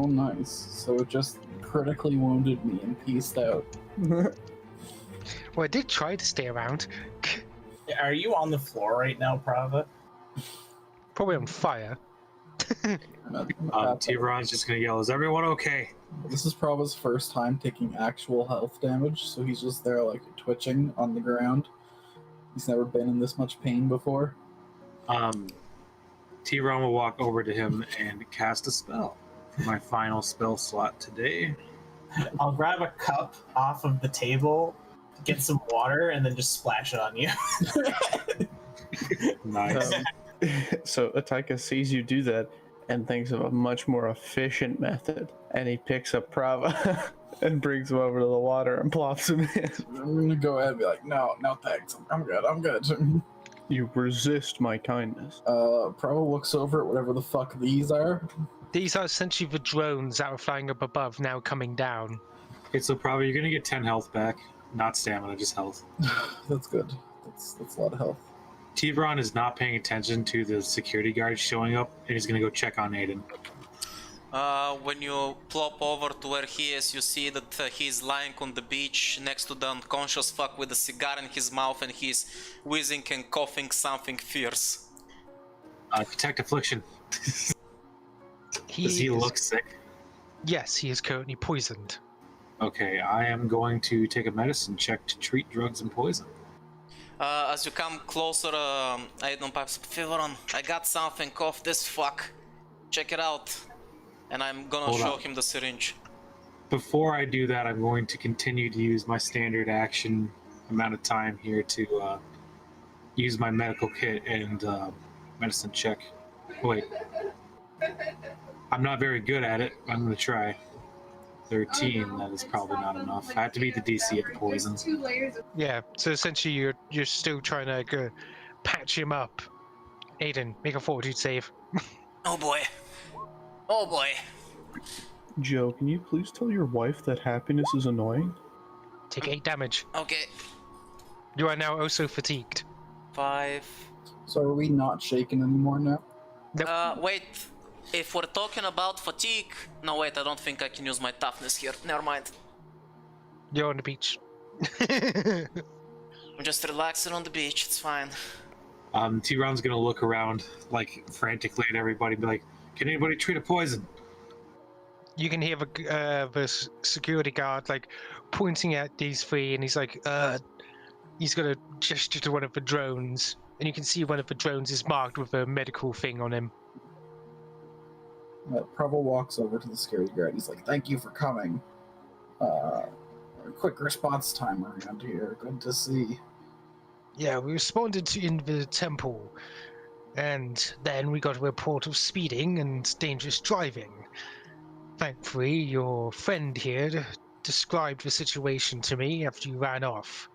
Oh, nice. So it just critically wounded me and pieced out. Well, I did try to stay around. Are you on the floor right now, Prava? Probably on fire. Thiveron's just gonna yell, "Is everyone okay?" This is Prava's first time taking actual health damage, so he's just there, like, twitching on the ground. He's never been in this much pain before. Thiveron will walk over to him and cast a spell. My final spell slot today. I'll grab a cup off of the table, get some water, and then just splash it on you. Nice. So Ataika sees you do that and thinks of a much more efficient method, and he picks up Prava and brings him over to the water and plops him in. I'm gonna go ahead and be like, no, thanks. I'm good. You resist my kindness. Prava looks over at whatever the fuck these are. These are essentially the drones that were flying up above, now coming down. Okay, so probably you're gonna get 10 health back. Not stamina, just health. That's good. That's a lot of health. Thiveron is not paying attention to the security guard showing up, and he's gonna go check on Aiden. When you plop over to where he is, you see that he's lying on the beach next to the unconscious fuck with a cigar in his mouth, and he's wheezing and coughing something fierce. Detect affliction. Does he look sick? Yes, he is currently poisoned. Okay, I am going to take a medicine check to treat drugs and poison. As you come closer, Aiden pipes, Thiveron, I got something off this fuck. Check it out. And I'm gonna show him the syringe. Before I do that, I'm going to continue to use my standard action amount of time here to use my medical kit and medicine check. Wait. I'm not very good at it. I'm going to try. 13, that is probably not enough. I have to beat the DC of poison. Yeah, so essentially you're still trying to patch him up. Aiden, make a fortitude save. Oh boy. Oh boy. Joe, can you please tell your wife that happiness is annoying? Take 8 damage. Okay. You are now also fatigued. 5. So are we not shaken anymore now? Nope. Wait. If we're talking about fatigue... No, wait, I don't think I can use my toughness here. Never mind. You're on the beach. I'm just relaxing on the beach, it's fine. T-Ron's gonna look around, like, frantically at everybody and be like, can anybody treat a poison? You can hear the security guard, like, pointing at these three, and he's like, he's gonna gesture to one of the drones, and you can see one of the drones is marked with a medical thing on him. Prava walks over to the security guard. He's like, thank you for coming. Quick response time around here. Good to see. Yeah, we responded in the temple, and then we got a report of speeding and dangerous driving. Thankfully, your friend here described the situation to me after you ran off.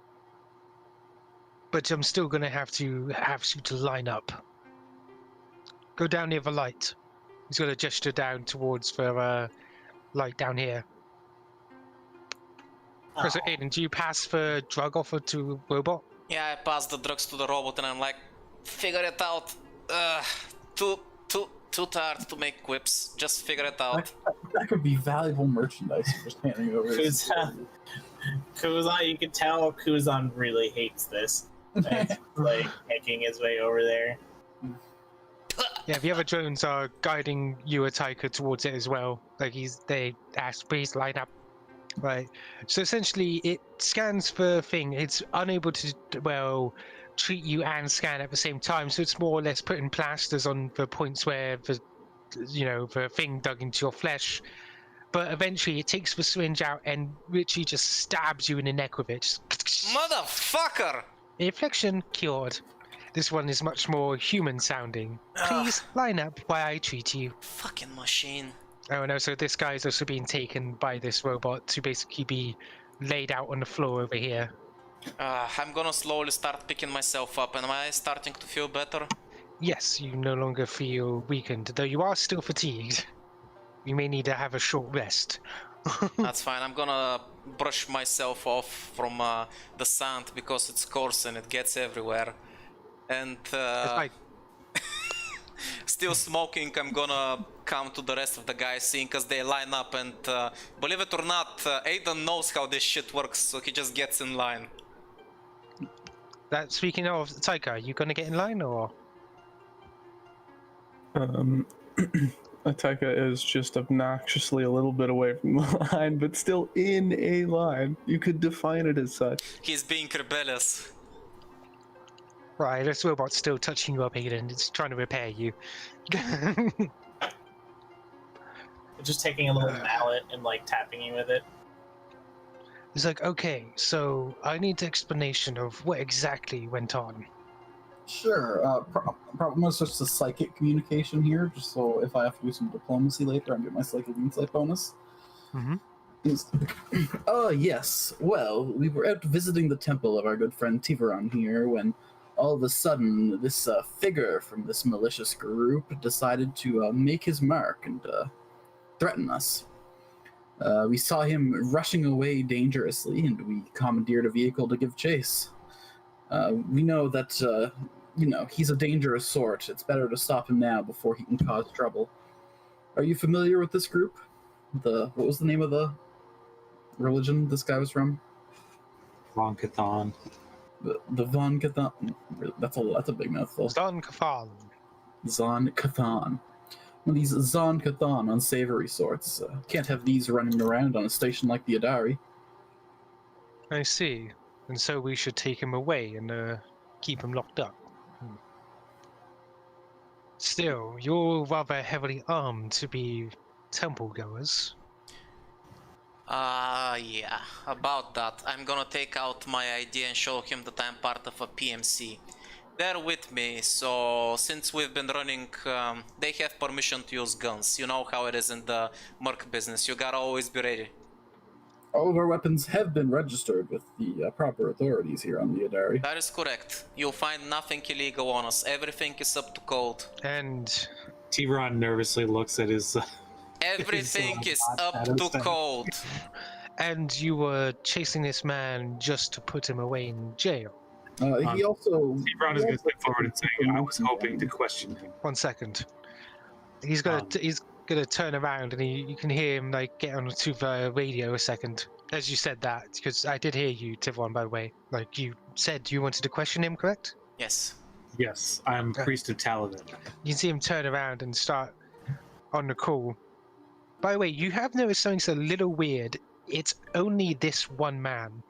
But I'm still going to have you to line up. Go down near the light. He's going to gesture down towards the light down here. So, Aiden, do you pass the drug offer to robot? Yeah, I passed the drugs to the robot and I'm like, figure it out. Too tired to make quips. Just figure it out. That could be valuable merchandise just handing over. Kuzon, you can tell Kuzon really hates this. And like making his way over there. Yeah, the other drones are guiding you, Ataika, towards it as well. Like they ask, please line up. Right. So essentially, it scans the thing. It's unable to, treat you and scan at the same time. So it's more or less putting plasters on the points where the thing dug into your flesh. But eventually, it takes the syringe out and literally just stabs you in the neck with it. Motherfucker! Infection cured. This one is much more human sounding. Please line up while I treat you. Fucking machine. Oh no, so this guy is also being taken by this robot to basically be laid out on the floor over here. I'm gonna slowly start picking myself up. Am I starting to feel better? Yes, you no longer feel weakened, though you are still fatigued. You may need to have a short rest. That's fine. I'm gonna brush myself off from the sand because it's coarse and it gets everywhere. And Still smoking, I'm gonna come to the rest of the guys, seeing as they line up, and believe it or not, Aiden knows how this shit works, so he just gets in line. Speaking of Ataika, you gonna get in line or? Ataika is just obnoxiously a little bit away from the line, but still in a line. You could define it as such. He's being rebellious. Right, this robot's still touching you up, Aiden. It's trying to repair you. Just taking a little mallet and like tapping you with it. He's like, okay, so I need an explanation of what exactly went on. Sure. Probably most just a psychic communication here, just so if I have to do some diplomacy later, I get my psychic insight bonus. Mm-hmm. Oh, yes. Well, we were out visiting the temple of our good friend Thiveron here when all of a sudden this figure from this malicious group decided to make his mark and threaten us. We saw him rushing away dangerously, and we commandeered a vehicle to give chase. We know that, he's a dangerous sort. It's better to stop him now before he can cause trouble. Are you familiar with this group? What was the name of the religion this guy was from? Von Cthon. The Von Cthon. That's a big mouthful. Zon Kafal. Zon Cthon. Well, these Zon Cthon unsavory sorts. Can't have these running around on a station like the Adari. I see. And so we should take him away and keep him locked up. Still, you're rather heavily armed to be temple goers. Yeah, about that. I'm gonna take out my ID and show him that I'm part of a PMC. They're with me, so since we've been running, they have permission to use guns. You know how it is in the merc business, you gotta always be ready. All of our weapons have been registered with the proper authorities here on the Adari. That is correct. You'll find nothing illegal on us. Everything is up to code. And Thiveron nervously looks at his. Everything is up out of to step. code. and you were chasing this man just to put him away in jail. He also... Thiveron is going to step forward and say, I was hoping to question him. 1 second. He's gonna turn around and you can hear him like get onto the radio a second. As you said that, because I did hear you, Thiveron, by the way. Like you said you wanted to question him, correct? Yes. Yes, I'm Priest of Talavin. You can see him turn around and start on the call. By the way, you have noticed something's a little weird. It's only this one man.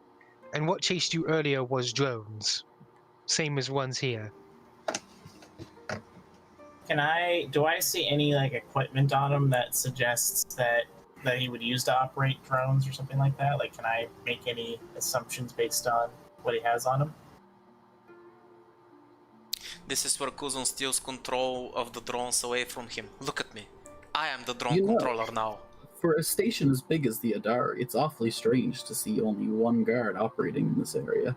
And what chased you earlier was drones. Same as ones here. Do I see any like equipment on him that suggests that he would use to operate drones or something like that? Like, can I make any assumptions based on what he has on him? This is where Kuzon steals control of the drones away from him. Look at me. I am the drone You know, controller now. For a station as big as the Adari, it's awfully strange to see only one guard operating in this area.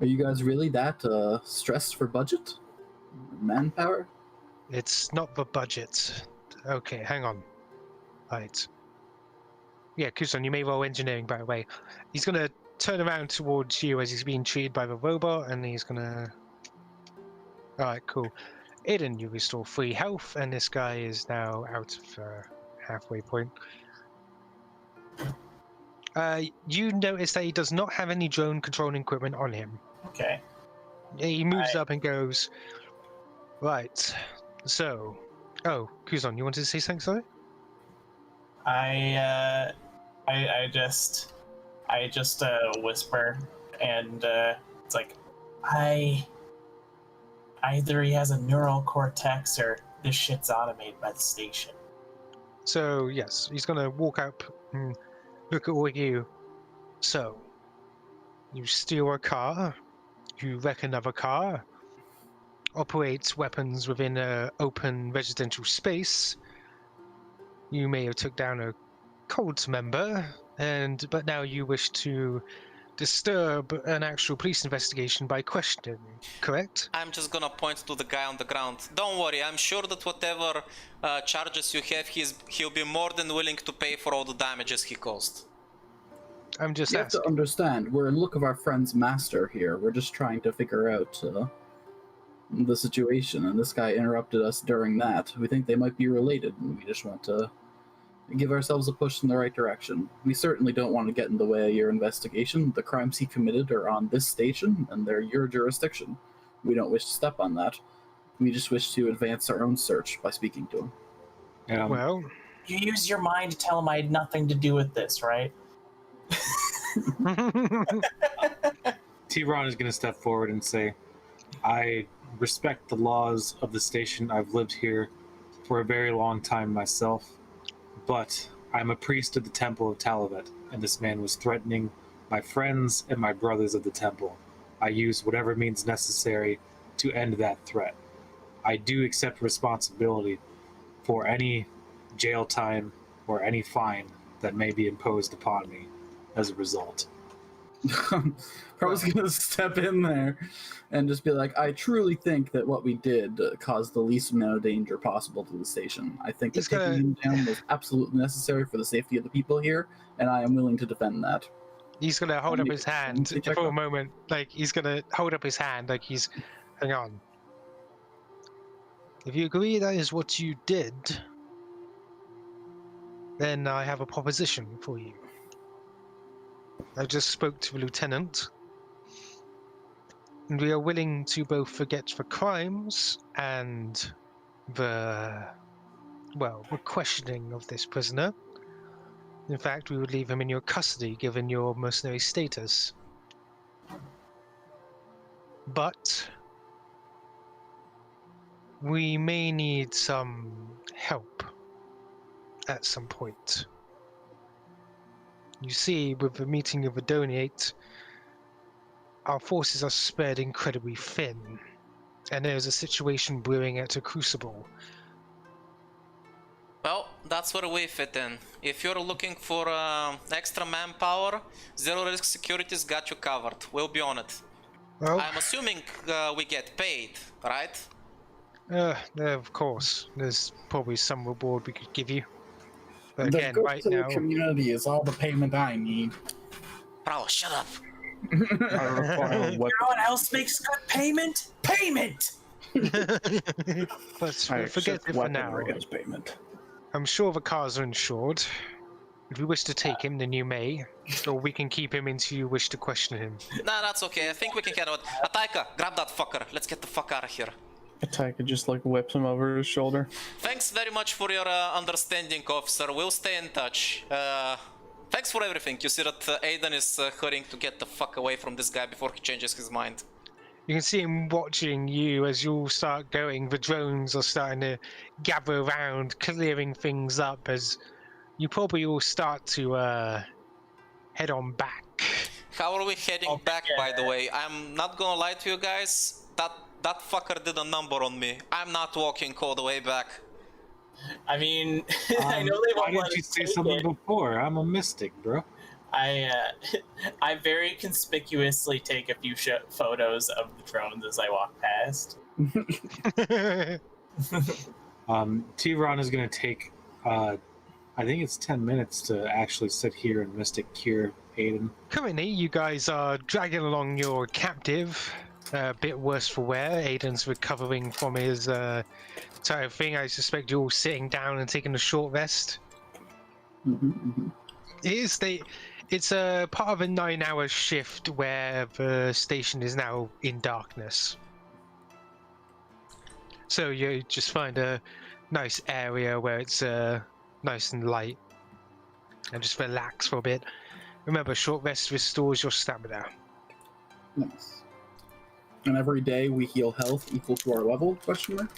Are you guys really that stressed for budget? Manpower? It's not the budget. Okay, hang on. Right. Yeah, Kuzon, you may roll engineering, by the way. He's gonna turn around towards you as he's being treated by the robot, and he's gonna... Alright, cool. Aiden, you restore 3 health, and this guy is now out of halfway point. You notice that he does not have any drone controlling equipment on him. Okay. He moves up and goes, right, so... Oh, Kuzon, you wanted to say something, sorry? I just whisper, and it's like, either he has a neural cortex or this shit's automated by the station. So, yes, he's gonna walk up and look at all of you. So, you steal a car, you wreck another car, operates weapons within an open residential space. You may have took down a cult member, but now you wish to disturb an actual police investigation by questioning, correct? I'm just gonna point to the guy on the ground. Don't worry, I'm sure that whatever charges you have, he'll be more than willing to pay for all the damages he caused. I'm just You have asking. to understand, we're in look of our friend's master here. We're just trying to figure out, the situation, and this guy interrupted us during that. We think they might be related, and we just want to give ourselves a push in the right direction. We certainly don't want to get in the way of your investigation. The crimes he committed are on this station, and they're your jurisdiction. We don't wish to step on that. We just wish to advance our own search by speaking to him. Well, You used your mind to tell him I had nothing to do with this, right? Thiveron is going to step forward and say, I respect the laws of the station. I've lived here for a very long time myself, but I'm a priest of the Temple of Talavet, and this man was threatening my friends and my brothers of the temple. I use whatever means necessary to end that threat. I do accept responsibility for any jail time or any fine that may be imposed upon me as a result. Probably gonna step in there and just be like, I truly think that what we did caused the least amount of danger possible to the station. I think that taking him down was absolutely necessary for the safety of the people here, and I am willing to defend that. he's gonna hold up his hand for a moment. Like, he's gonna hold up his hand like he's... Hang on. If you agree that is what you did, then I have a proposition for you. I just spoke to the lieutenant, and we are willing to both forget the crimes and the questioning of this prisoner. In fact, we would leave him in your custody given your mercenary status. But we may need some help at some point. You see, with the meeting of the Donate, our forces are spread incredibly thin, and there's a situation brewing at a crucible. Well, that's where we fit in. If you're looking for extra manpower, Zero Risk Security's got you covered. We'll be on it. Well, I'm assuming we get paid, right? of course, there's probably some reward we could give you. But The again, good right to now... the community is all the payment I need. Bro, shut up. I require You know what else makes good payment? Payment! Let's I forget accept it for now. weaponry as payment. I'm sure the cars are insured. If you wish to take him, then you may. Or we can keep him until you wish to question him. Nah, that's okay. I think we can handle it. Ataika, grab that fucker. Let's get the fuck out of here. Ataika just like whips him over his shoulder. Thanks very much for your understanding, officer. We'll stay in touch. Thanks for everything. You see that Aiden is hurrying to get the fuck away from this guy before he changes his mind. You can see him watching you as you all start going. The drones are starting to gather around, clearing things up as you probably all start to head on back. How are we heading back, by the way? I'm not gonna lie to you guys. That fucker did a number on me. I'm not walking all the way back. I mean, I know they Why won't let didn't you us say take something it. before? I'm a mystic, bro. I very conspicuously take a few photos of the drones as I walk past. Thiveron is going to take, I think it's 10 minutes to actually sit here and Mystic Cure Aiden. Currently, you guys are dragging along your captive. A bit worse for wear. Aiden's recovering from his type of thing. I suspect you're all sitting down and taking a short rest. It's a part of a 9-hour shift where the station is now in darkness. So you just find a nice area where it's nice and light, and just relax for a bit. Remember, short rest restores your stamina. Nice. And every day we heal health equal to our level, question mark?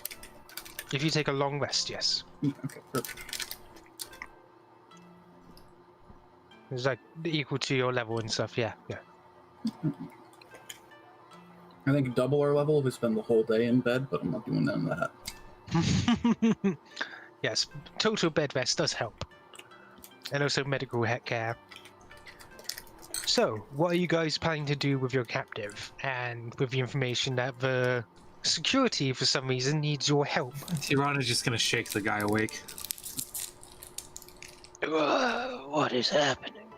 If you take a long rest, yes. Okay, perfect. It's like equal to your level and stuff, yeah. I think double our level if we spend the whole day in bed, but I'm not doing none of that. Yes, total bed rest does help. And also medical care. So, what are you guys planning to do with your captive? And with the information that the security, for some reason, needs your help? Thiveron is just going to shake the guy awake. What is happening?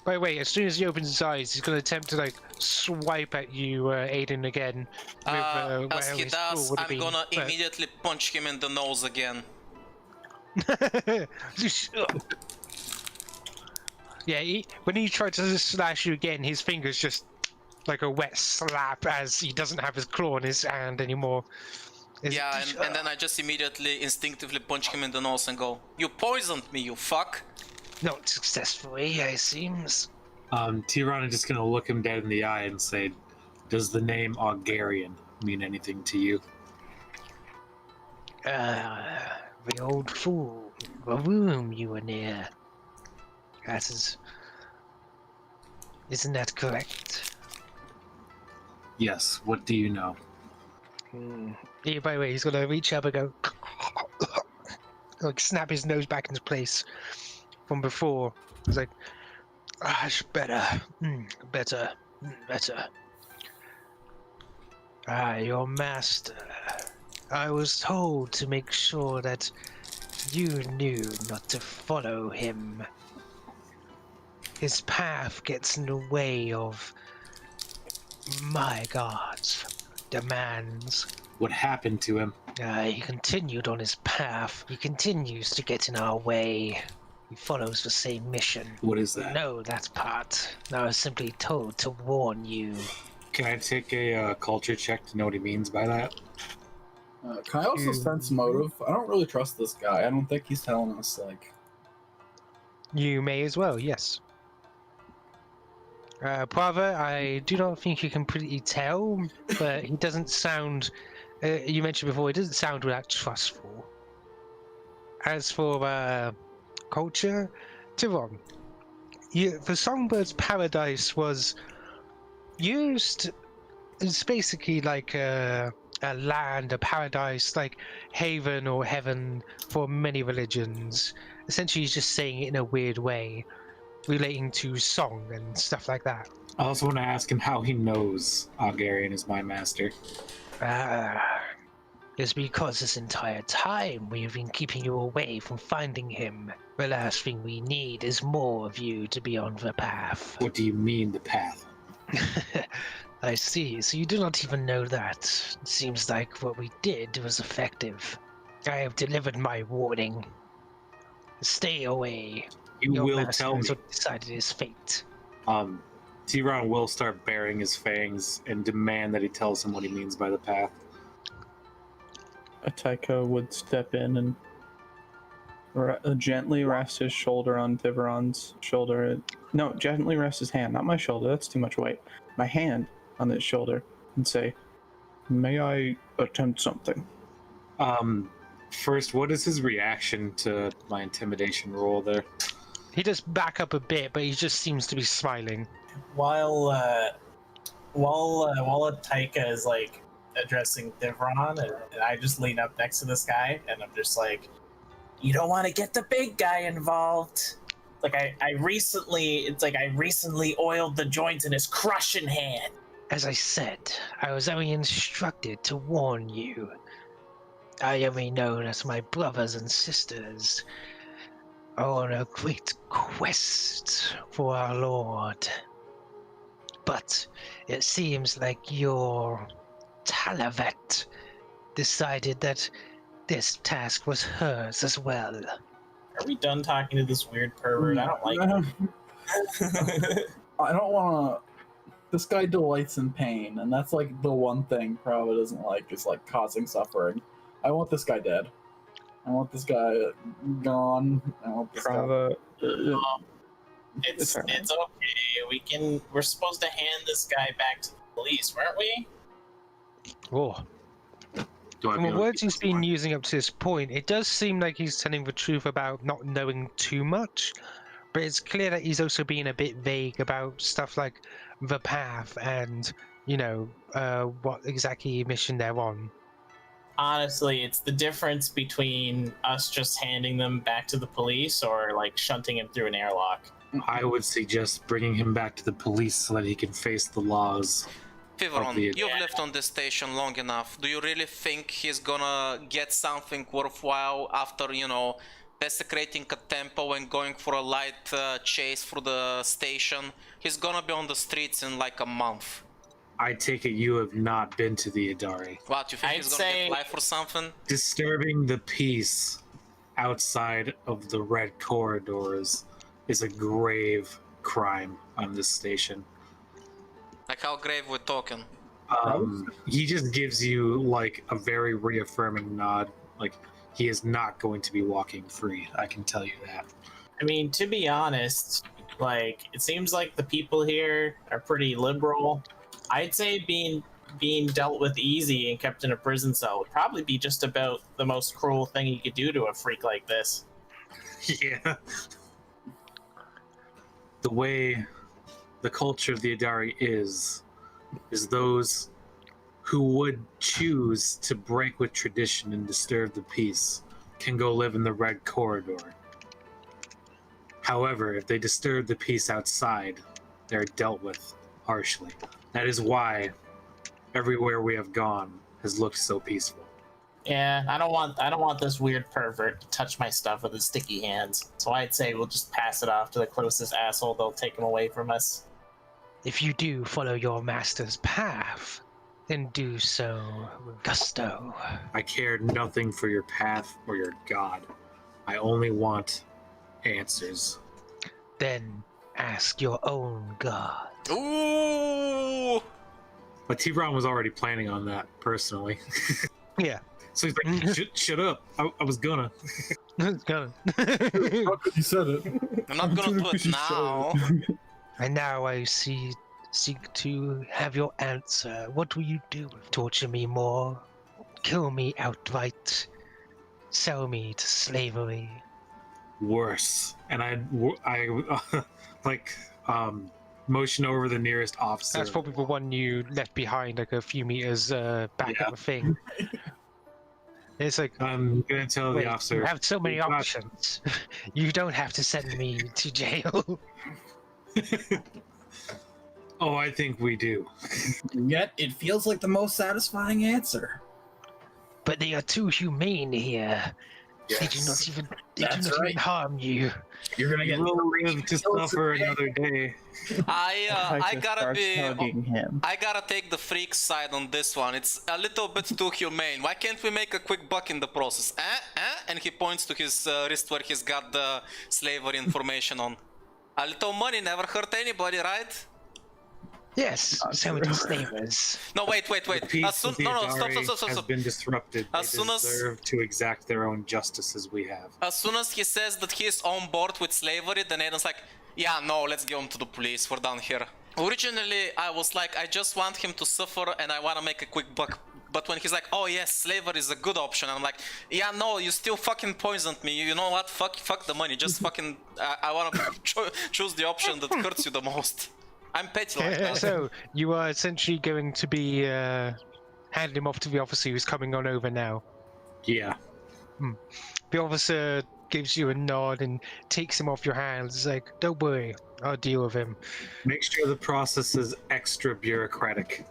By the way, as soon as he opens his eyes, he's gonna attempt to like swipe at you, Aiden, again. With, As where he his claw does, would have I'm been, gonna but- immediately punch him in the nose again. Yeah, when he tried to slash you again, his fingers just like a wet slap as he doesn't have his claw in his hand anymore. Yeah, and then I just immediately instinctively punch him in the nose and go, "You poisoned me, you fuck!" Not successfully, it seems. Thiveron is just gonna look him dead in the eye and say, "Does the name Augarian mean anything to you?" The old fool, the room you were near. That is... Isn't that correct? Yes. What do you know? Yeah, by the way, he's gonna reach up and go... like, snap his nose back into place from before. He's like... it's better. Better. Better. Your master. I was told to make sure that you knew not to follow him. His path gets in the way of my god's demands. What happened to him? He continued on his path. He continues to get in our way. He follows the same mission. What is that? No, that part. I was simply told to warn you. Can I take a culture check to know what he means by that? Can I also sense motive? I don't really trust this guy. I don't think he's telling us, like... You may as well, yes. Prava, I do not think you can completely tell, but he doesn't sound... you mentioned before, he doesn't sound that trustful. As for culture, Thiveron, the Songbird's Paradise was used... It's basically like a land, a paradise, like haven or heaven for many religions. Essentially, he's just saying it in a weird way, relating to song and stuff like that. I also want to ask him how he knows Augarian is my master. It's because this entire time we've been keeping you away from finding him. The last thing we need is more of you to be on the path. What do you mean, the path? I see, so you do not even know that. It seems like what we did was effective. I have delivered my warning. Stay away. You Your will master tell me. has decided his fate. Thiveron will start baring his fangs and demand that he tells him what he means by the path. Ataika would step in and gently rest his shoulder on Thiveron's shoulder. No, gently rest his hand, not my shoulder. That's too much weight. My hand on his shoulder and say, "May I attempt something?" First, what is his reaction to my intimidation roll there? He does back up a bit, but he just seems to be smiling. While Ataika is like addressing Thiveron, and I just lean up next to this guy, and I'm just like, "You don't want to get the big guy involved." Like I recently oiled the joints in his crushing hand. As I said, I was only instructed to warn you. I only know that my brothers and sisters are on a great quest for our Lord. But it seems like your Talavet decided that this task was hers as well. Are we done talking to this weird pervert? I don't like him. I don't want to... This guy delights in pain, and that's like the one thing Prava doesn't like, is like causing suffering. I want this guy dead. I want this guy gone. I want this guy... Prava. It's okay. We're supposed to hand this guy back to the police, weren't we? Oh. From the words he's been using up to this point, it does seem like he's telling the truth about not knowing too much, but it's clear that he's also being a bit vague about stuff like the path and, you know, what exactly mission they're on. Honestly, it's the difference between us just handing them back to the police or like shunting him through an airlock. I would suggest bringing him back to the police so that he can face the laws. Thiveron, you've lived on this station long enough. Do you really think he's gonna get something worthwhile after, you know, desecrating a temple and going for a light chase through the station. He's gonna be on the streets in like a month. I take it you have not been to the Idari. What, you think I'd he's gonna say- get life or something? Disturbing the peace outside of the red corridors is a grave crime on this station. Like how grave we're talking? He just gives you like a very reaffirming nod. Like he is not going to be walking free. I can tell you that. I mean, to be honest, like it seems like the people here are pretty liberal. I'd say being dealt with easy and kept in a prison cell would probably be just about the most cruel thing you could do to a freak like this. Yeah. The way the culture of the Idari is those who would choose to break with tradition and disturb the peace can go live in the red corridor. However, if they disturb the peace outside, they're dealt with harshly. That is why everywhere we have gone has looked so peaceful. Yeah, I don't want this weird pervert to touch my stuff with his sticky hands. So I'd say we'll just pass it off to the closest asshole they'll take him away from us. If you do follow your master's path, then do so with gusto. I care nothing for your path or your god. I only want answers. Then ask your own god. Ooh! But Thiveron was already planning on that personally. Yeah. So he's like, shut up. I was gonna. Go. You said it. I'm not gonna do it now. And now I seek to have your answer. What will you do? Torture me more? Kill me outright? Sell me to slavery? Worse. And I motion over the nearest officer. That's probably the one you left behind, like a few meters back Yeah. of the thing. It's like, I'm gonna tell wait, the officer. you have so many "We've got- options. You don't have to send me to jail. Oh, I think we do. Yet it feels like the most satisfying answer. But they are too humane here. They do not Yes. even That's right. harm you. You're gonna get We'll live to suffer another day. I Ataika gotta starts be. hugging him. I gotta take the freak side on this one. It's a little bit too humane. Why can't we make a quick buck in the process? And he points to his wrist where he's got the slavery information on. A little money never hurt anybody, right? Yes, so it is slavers. No, wait. The peace As soon, of the no, Idari stop. has been disrupted. They As soon as- deserve to exact their own justice as we have. As soon as he says that he's on board with slavery, then Aiden's like, yeah, no, let's give him to the police. We're down here. Originally, I was like, I just want him to suffer and I want to make a quick buck. But when he's like, oh yes, slavery is a good option, I'm like, yeah, no, you still fucking poisoned me. You know what? Fuck the money. Just fucking, I want to choose the option that hurts you the most. I'm petty like that. So you are essentially going to be handing him off to the officer who's coming on over now. Yeah. The officer gives you a nod and takes him off your hands. It's like, don't worry, I'll deal with him. Make sure the process is extra bureaucratic.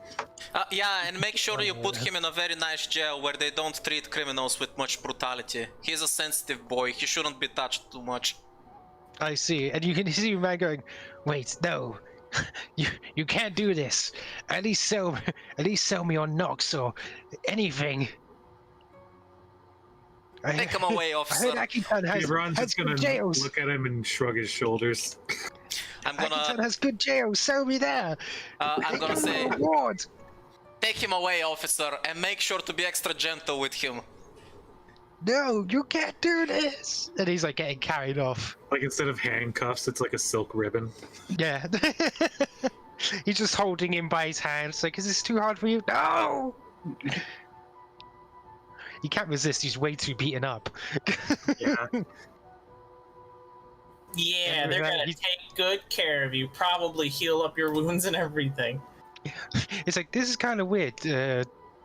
Yeah, and make sure you put him in a very nice jail where they don't treat criminals with much brutality. He's a sensitive boy. He shouldn't be touched too much. I see, and you can see a man going, wait, no. You can't do this. At least sell me on Nox or anything. Take him away, I officer. heard Akitan has Thiveron's just good gonna jails. look at him and shrug his shoulders. I'm Akitan gonna, has good jails. Sell me there. I'm gonna say, Reward. take him away, officer, and make sure to be extra gentle with him. No, you can't do this. And he's like getting carried off. Like instead of handcuffs, it's like a silk ribbon. Yeah. He's just holding him by his hands. Like, is this too hard for you? No. He can't resist. He's way too beaten up. Yeah. Yeah, they're gonna take good care of you. Probably heal up your wounds and everything. It's like, this is kind of weird.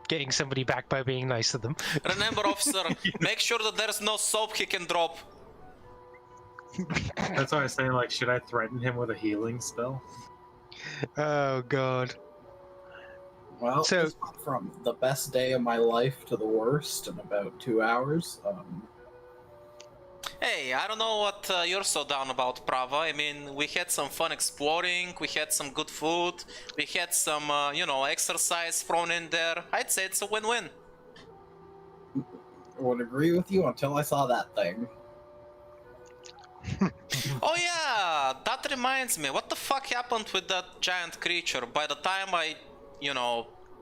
Getting somebody back by being nice to them. Remember, officer, make sure that there's no soap he can drop. That's why I was saying, like, should I threaten him with a healing spell? Oh god. Well, So- this went from the best day of my life to the worst in about 2 hours. Hey, I don't know what you're so down about, Prava. I mean, we had some fun exploring, we had some good food, we had some, exercise thrown in there. I'd say it's a win-win. I would agree with you until I saw that thing. Oh yeah, that reminds me. What the fuck happened with that giant creature? By the time I,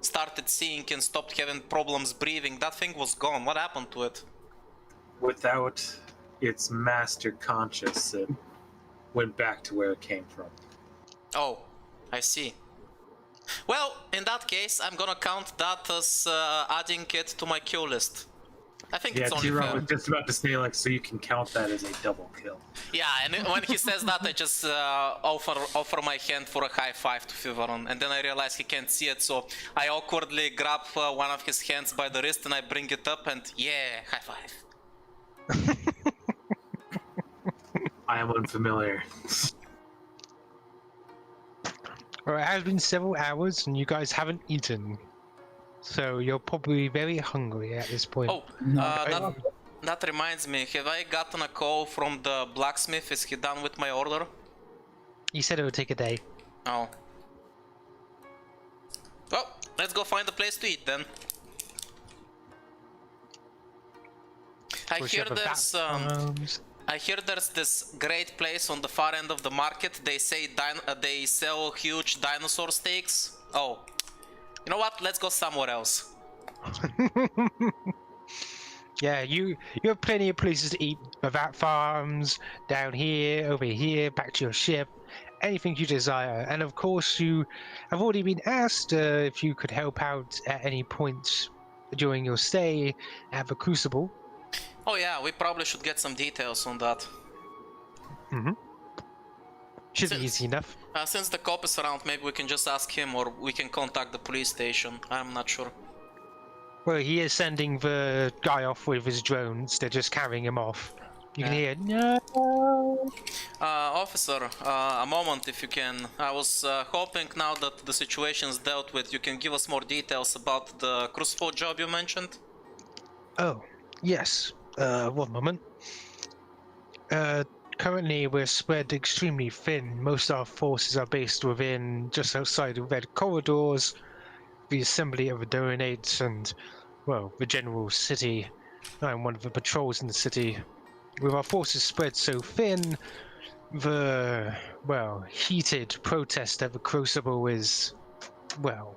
started seeing and stopped having problems breathing, that thing was gone. What happened to it? Without its master conscious, it went back to where it came from. Oh, I see. Well, in that case, I'm gonna count that as adding it to my kill list. I think Yeah, it's only Thiveron fair. was just about to say, like, so you can count that as a double kill. Yeah, and when he says that, I just offer my hand for a high five to Thiveron, and then I realize he can't see it, so I awkwardly grab one of his hands by the wrist and I bring it up, and yeah, high five. I am unfamiliar. Well, it has been several hours and you guys haven't eaten. So you're probably very hungry at this point. Oh, No, that reminds me, have I gotten a call from the blacksmith? Is he done with my order? He said it would take a day. Oh. Well, let's go find a place to eat then. I Course, you hear have a there's back- I hear there's this great place on the far end of the market. They say they sell huge dinosaur steaks. Oh, you know what? Let's go somewhere else. Yeah, you have plenty of places to eat. Without farms, down here, over here, back to your ship, anything you desire. And of course, you have already been asked if you could help out at any point during your stay at the Crucible. Oh yeah, we probably should get some details on that. Should be easy enough. Since the cop is around, maybe we can just ask him, or we can contact the police station. I'm not sure. Well, he is sending the guy off with his drones. They're just carrying him off. You can hear, no. Officer, a moment if you can. I was hoping now that the situation's dealt with, you can give us more details about the Crucible job you mentioned? Oh, yes. 1 moment. Currently, we're spread extremely thin. Most of our forces are based within, just outside the red corridors, the assembly of the Donates, and, well, the general city. I'm one of the patrols in the city. With our forces spread so thin, the, well, heated protest at the Crucible is, well,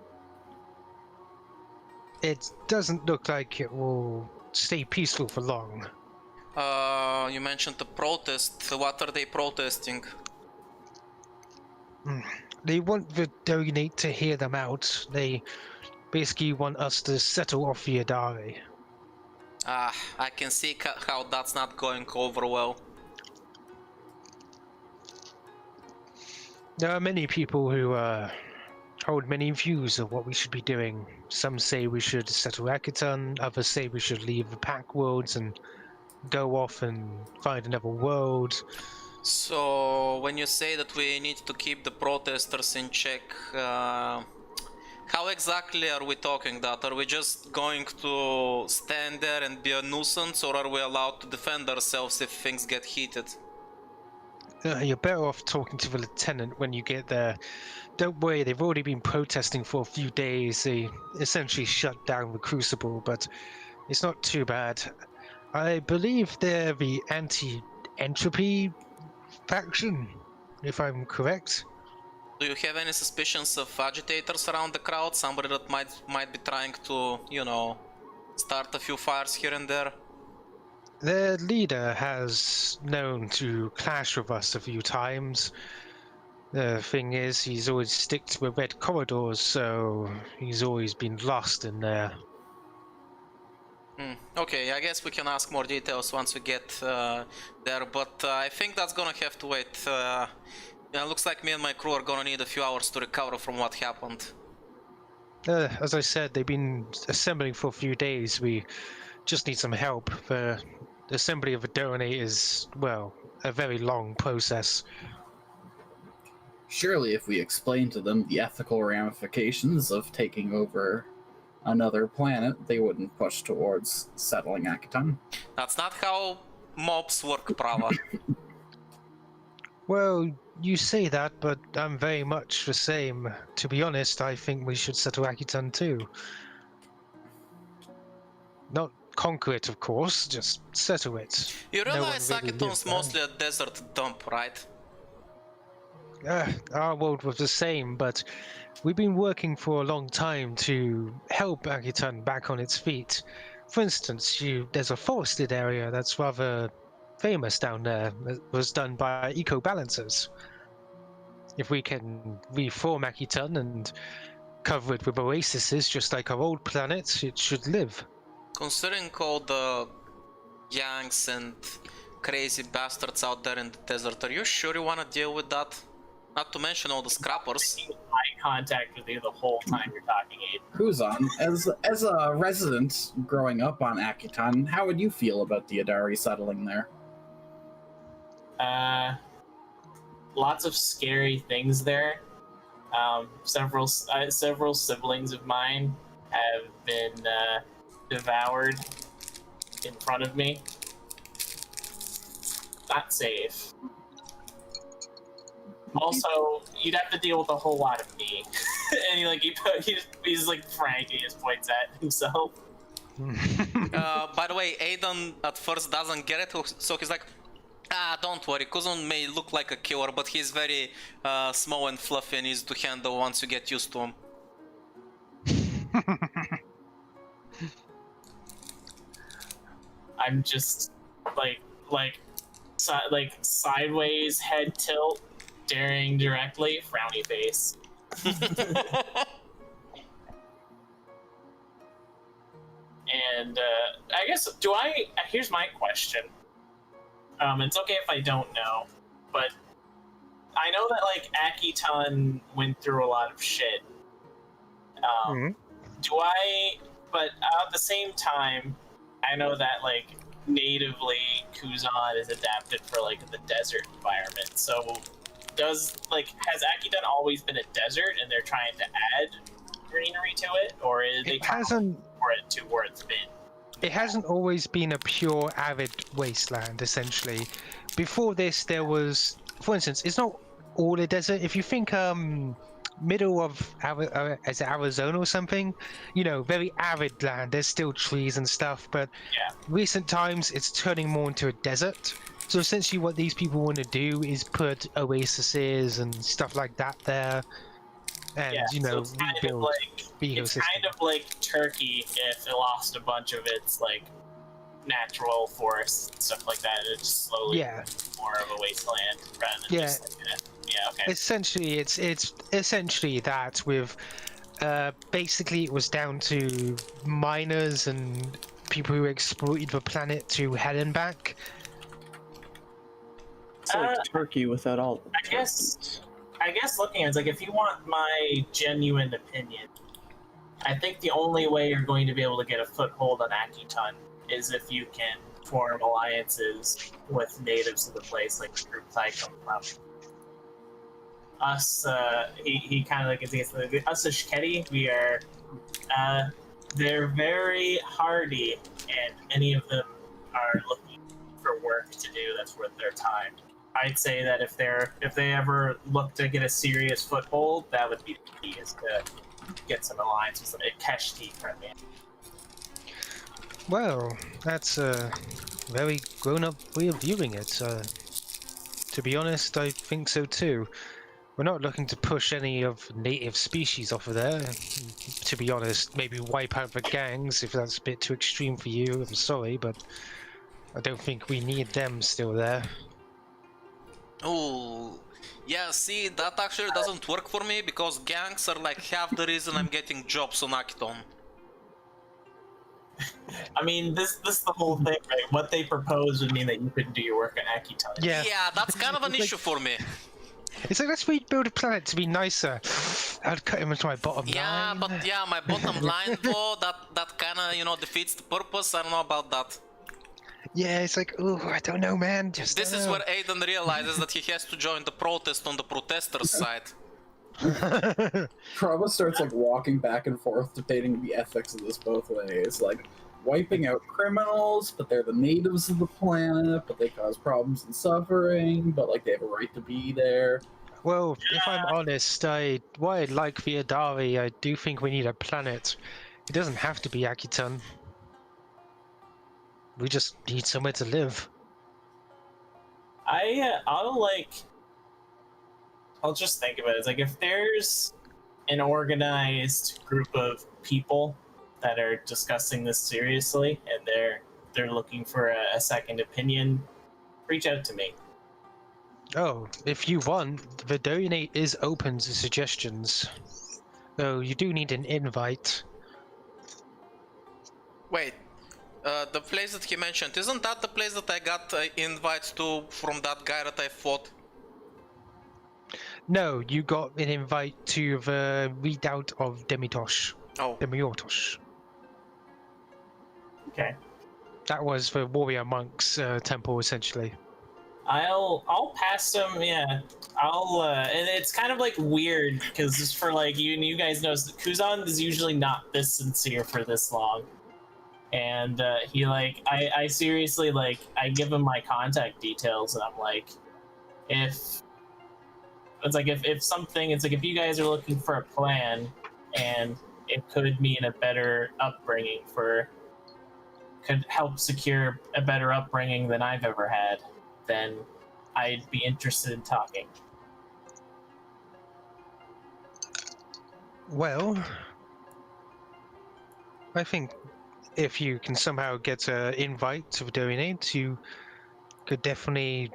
it doesn't look like it will stay peaceful for long. You mentioned the protest. What are they protesting? They want the Donate to hear them out. They basically want us to settle off the Adari. I can see how that's not going over well. There are many people who hold many views of what we should be doing. Some say we should settle Akiton, others say we should leave the Pack Worlds and go off and find another world. So, when you say that we need to keep the protesters in check, how exactly are we talking that? Are we just going to stand there and be a nuisance, or are we allowed to defend ourselves if things get heated? You're better off talking to the lieutenant when you get there. Don't worry, they've already been protesting for a few days. They essentially shut down the Crucible, but it's not too bad. I believe they're the anti-entropy faction, if I'm correct. Do you have any suspicions of agitators around the crowd? Somebody that might be trying to, start a few fires here and there? Their leader has known to clash with us a few times. The thing is, he's always stick to the red corridors, so he's always been lost in there. Okay, I guess we can ask more details once we get there, but I think that's gonna have to wait. Looks like me and my crew are gonna need a few hours to recover from what happened. As I said, they've been assembling for a few days. We just need some help. The assembly of a Donate is, well, a very long process. Surely if we explain to them the ethical ramifications of taking over another planet, they wouldn't push towards settling Akiton. That's not how mobs work, Prava? Well, you say that, but I'm very much the same. To be honest, I think we should settle Akitan too. Not conquer it, of course, just settle it. You No one realize really Akiton's lives there. mostly a desert dump, right? Our world was the same, but we've been working for a long time to help Akitan back on its feet. For instance, there's a forested area that's rather famous down there that was done by eco-balancers. If we can reform Akitan and cover it with oases just like our old planet, it should live. Considering all the gangs and crazy bastards out there in the desert, are you sure you want to deal with that? Not to mention all the scrappers. Eye contact with you the whole time you're talking, Aiden. Kuzon, as a resident growing up on Akitan, how would you feel about the Adari settling there? Lots of scary things there. Several siblings of mine have been devoured in front of me. Not safe. Also, you'd have to deal with a whole lot of me. And he's like frank. He just points at himself. By the way, Aiden at first doesn't get it, so he's like, don't worry, Kuzon may look like a killer, but he's very small and fluffy and easy to handle once you get used to him. I'm just like sideways head tilt, staring directly, frowny face. And I guess here's my question. It's okay if I don't know, but I know that like Akitan went through a lot of shit. But at the same time, I know that like natively Kuzon is adapted for like the desert environment. So has Akitan always been a desert and they're trying to add greenery to it, or is they hasn't for it to where it's been? It hasn't always been a pure arid wasteland, essentially. Before this, there was, for instance, it's not all a desert. If you think middle of as Arizona or something, very arid land. There's still trees and stuff, but recent times it's turning more into a desert. So essentially, what these people want to do is put oases and stuff like that there, and so it's kind of build it's kind of like Turkey if it lost a bunch of its like natural forests and stuff like that. It's just slowly more of a wasteland rather than just like okay. Essentially, it's essentially that with basically it was down to miners and people who exploited the planet to hell and back. It's like Turkey without all the I guess looking at it, it's like if you want my genuine opinion, I think the only way you're going to be able to get a foothold on Akitan is if you can form alliances with natives of the place, like the groups I come from. Us, he kind of like us as Shketi, we are, they're very hardy, and many of them are looking for work to do that's worth their time. I'd say that if they ever look to get a serious foothold, that would be the key, is to get some alliance with some Keshti friendly. Well, that's a very grown-up way of viewing it. To be honest, I think so too. We're not looking to push any of native species off of there. To be honest, maybe wipe out the gangs if that's a bit too extreme for you. I'm sorry, but I don't think we need them still there. Oh, yeah, see, that actually doesn't work for me, because gangs are like half the reason I'm getting jobs on Akiton. I mean, this is the whole thing, right? What they propose would mean that you couldn't do your work on Akiton. Yeah, that's kind of an issue for me. It's like, let's rebuild a planet to be nicer. I'd cut him into my bottom line. But my bottom line though, that kind of, defeats the purpose. I don't know about that. Yeah, it's like, oh, I don't know, man. This is where Aiden realizes that he has to join the protest on the protesters' side. Prava starts like walking back and forth, debating the ethics of this both ways. Like, wiping out criminals, but they're the natives of the planet, but they cause problems and suffering, but like they have a right to be there. Well, if I'm honest, what I like via Dari, I do think we need a planet. It doesn't have to be Akiton. We just need somewhere to live. I'll just think about it. It's like if there's an organized group of people that are discussing this seriously and they're looking for a second opinion, reach out to me. Oh, if you want, the donate is open to suggestions. Though you do need an invite. Wait, the place that he mentioned, isn't that the place that I got invite to from that guy that I fought? No, you got an invite to the redoubt of Demitosh. Oh. Demiotosh. Okay. That was the warrior monks temple, essentially. I'll pass them. Yeah, and it's kind of like weird because just for like you guys know Kuzon is usually not this sincere for this long, and he like I seriously like I give him my contact details and I'm like, if something, it's like if you guys are looking for a plan and it could mean a better upbringing could help secure a better upbringing than I've ever had, then I'd be interested in talking. Well, I think if you can somehow get an invite to donate, you could definitely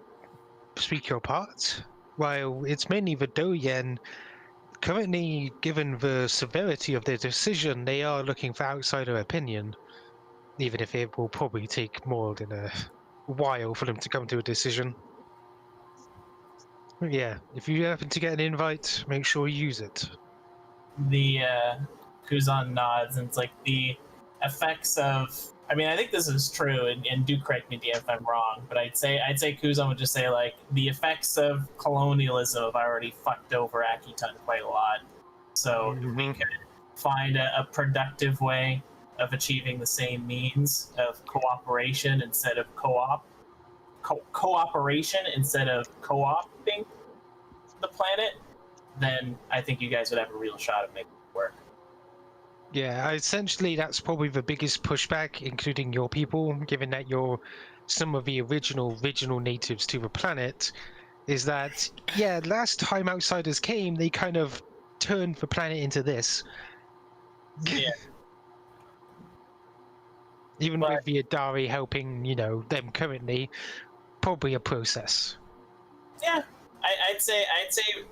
speak your part. While it's mainly the Doyen, currently, given the severity of their decision, they are looking for outsider opinion, even if it will probably take more than a while for them to come to a decision. Yeah, if you happen to get an invite, make sure you use it. The Kuzon nods and it's like the effects of. I mean, I think this is true, and do correct me, DM, if I'm wrong. But I'd say Kuzon would just say like the effects of colonialism have already fucked over Akiton quite a lot. So if we could find a productive way of achieving the same means of cooperation instead of cooperation instead of co-opting the planet, then I think you guys would have a real shot at making it work. Yeah, essentially that's probably the biggest pushback, including your people, given that you're some of the original natives to the planet, is that, yeah, last time outsiders came, they kind of turned the planet into this. Yeah. Even with the Adari helping, them currently, probably a process. Yeah, I'd say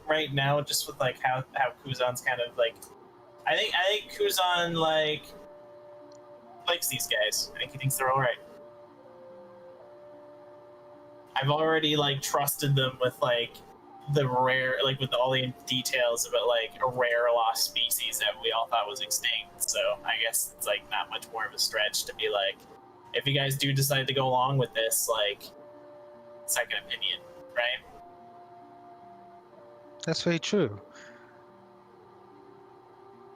right now, just with like how Kuzon's kind of like, I think Kuzon likes these guys. I think he thinks they're all right. I've already like trusted them with like the rare, like with all the details about like a rare lost species that we all thought was extinct. So I guess it's like not much more of a stretch to be like, if you guys do decide to go along with this, like, second opinion, right? That's very true.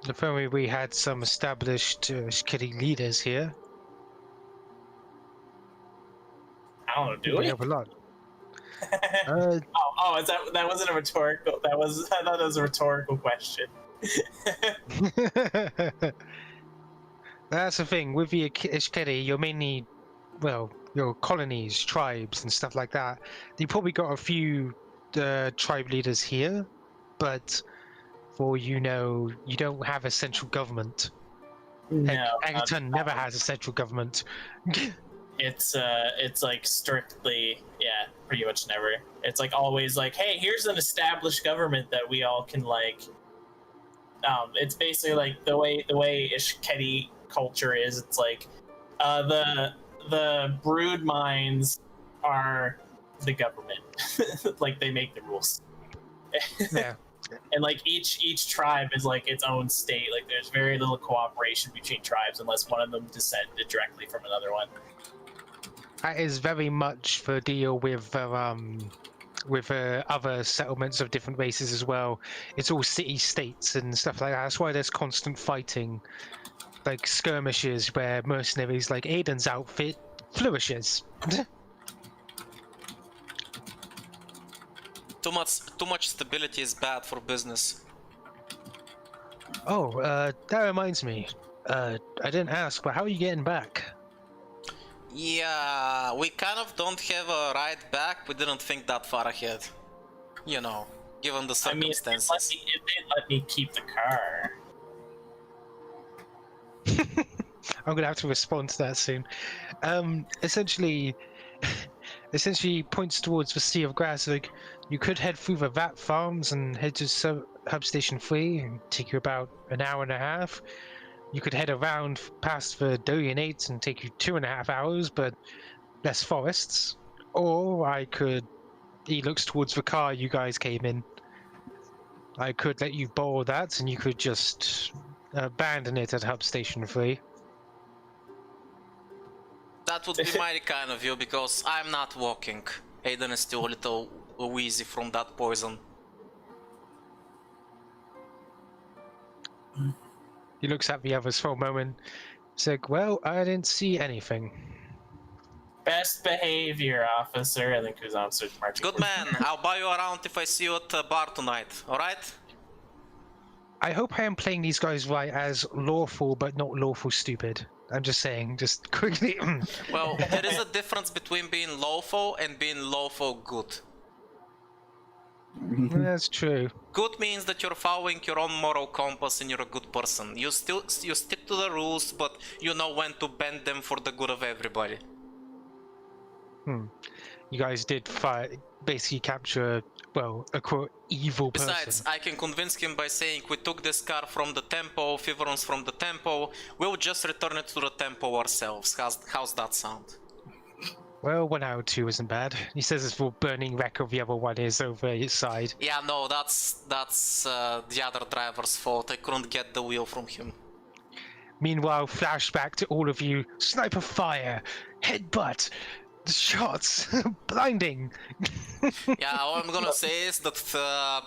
If only we had some established Shkiri leaders here. I don't know, do we? Have a lot. That wasn't a rhetorical. I thought that was a rhetorical question. That's the thing with the Ishkeri. You're mainly, your colonies, tribes, and stuff like that. You probably got a few tribe leaders here, but for you don't have a central government. No, Agaton never has a central government. It's like strictly, yeah, pretty much never. It's like always like, hey, here's an established government that we all can like. It's basically like the way Ishkeri culture is. It's like, the brood minds are the government. Like they make the rules. Yeah. And like each tribe is like its own state. Like there's very little cooperation between tribes unless one of them descended directly from another one. That is very much the deal with other settlements of different races as well. It's all city-states and stuff like that. That's why there's constant fighting. like skirmishes where mercenaries like Aiden's outfit flourishes. Too much stability is bad for business. Oh, that reminds me. I didn't ask, but how are you getting back? Yeah, we kind of don't have a ride back. We didn't think that far ahead. You know, given the I mean, circumstances. if they let me keep the car. I'm gonna have to respond to that soon. Essentially, essentially points towards the sea of grass. Like, you could head through the vat farms and head to Hub Station 3 and take you about an hour and a half. You could head around past the Dorian 8 and take you 2.5 hours, but less forests. Or I could. He looks towards the car you guys came in. I could let you borrow that, and you could just abandon it at Hub Station 3. That would be mighty kind of you, because I'm not walking. Aiden is still a little wheezy from that poison. He looks at the others for a moment. He's like, well, I didn't see anything. Best behavior, officer. And then Kuzon starts marching. Good man, I'll buy you around if I see you at the bar tonight, alright? I hope I am playing these guys right as lawful, but not lawful stupid. I'm just saying, just quickly. Well, there is a difference between being lawful and being lawful good. That's true. Good means that you're following your own moral compass and you're a good person. You stick to the rules, but you know when to bend them for the good of everybody. You guys did basically capture, well, a quote evil person. Besides, I can convince him by saying we took this car from the temple, Thiveron's from the temple, we'll just return it to the temple ourselves. How's that sound? Well, 1 out of 2 isn't bad. He says it's for burning wreck of the other one is over his side. Yeah, no, that's the other driver's fault. I couldn't get the wheel from him. Meanwhile, flashback to all of you. Sniper fire, headbutt, shots, blinding. Yeah, all I'm gonna say is that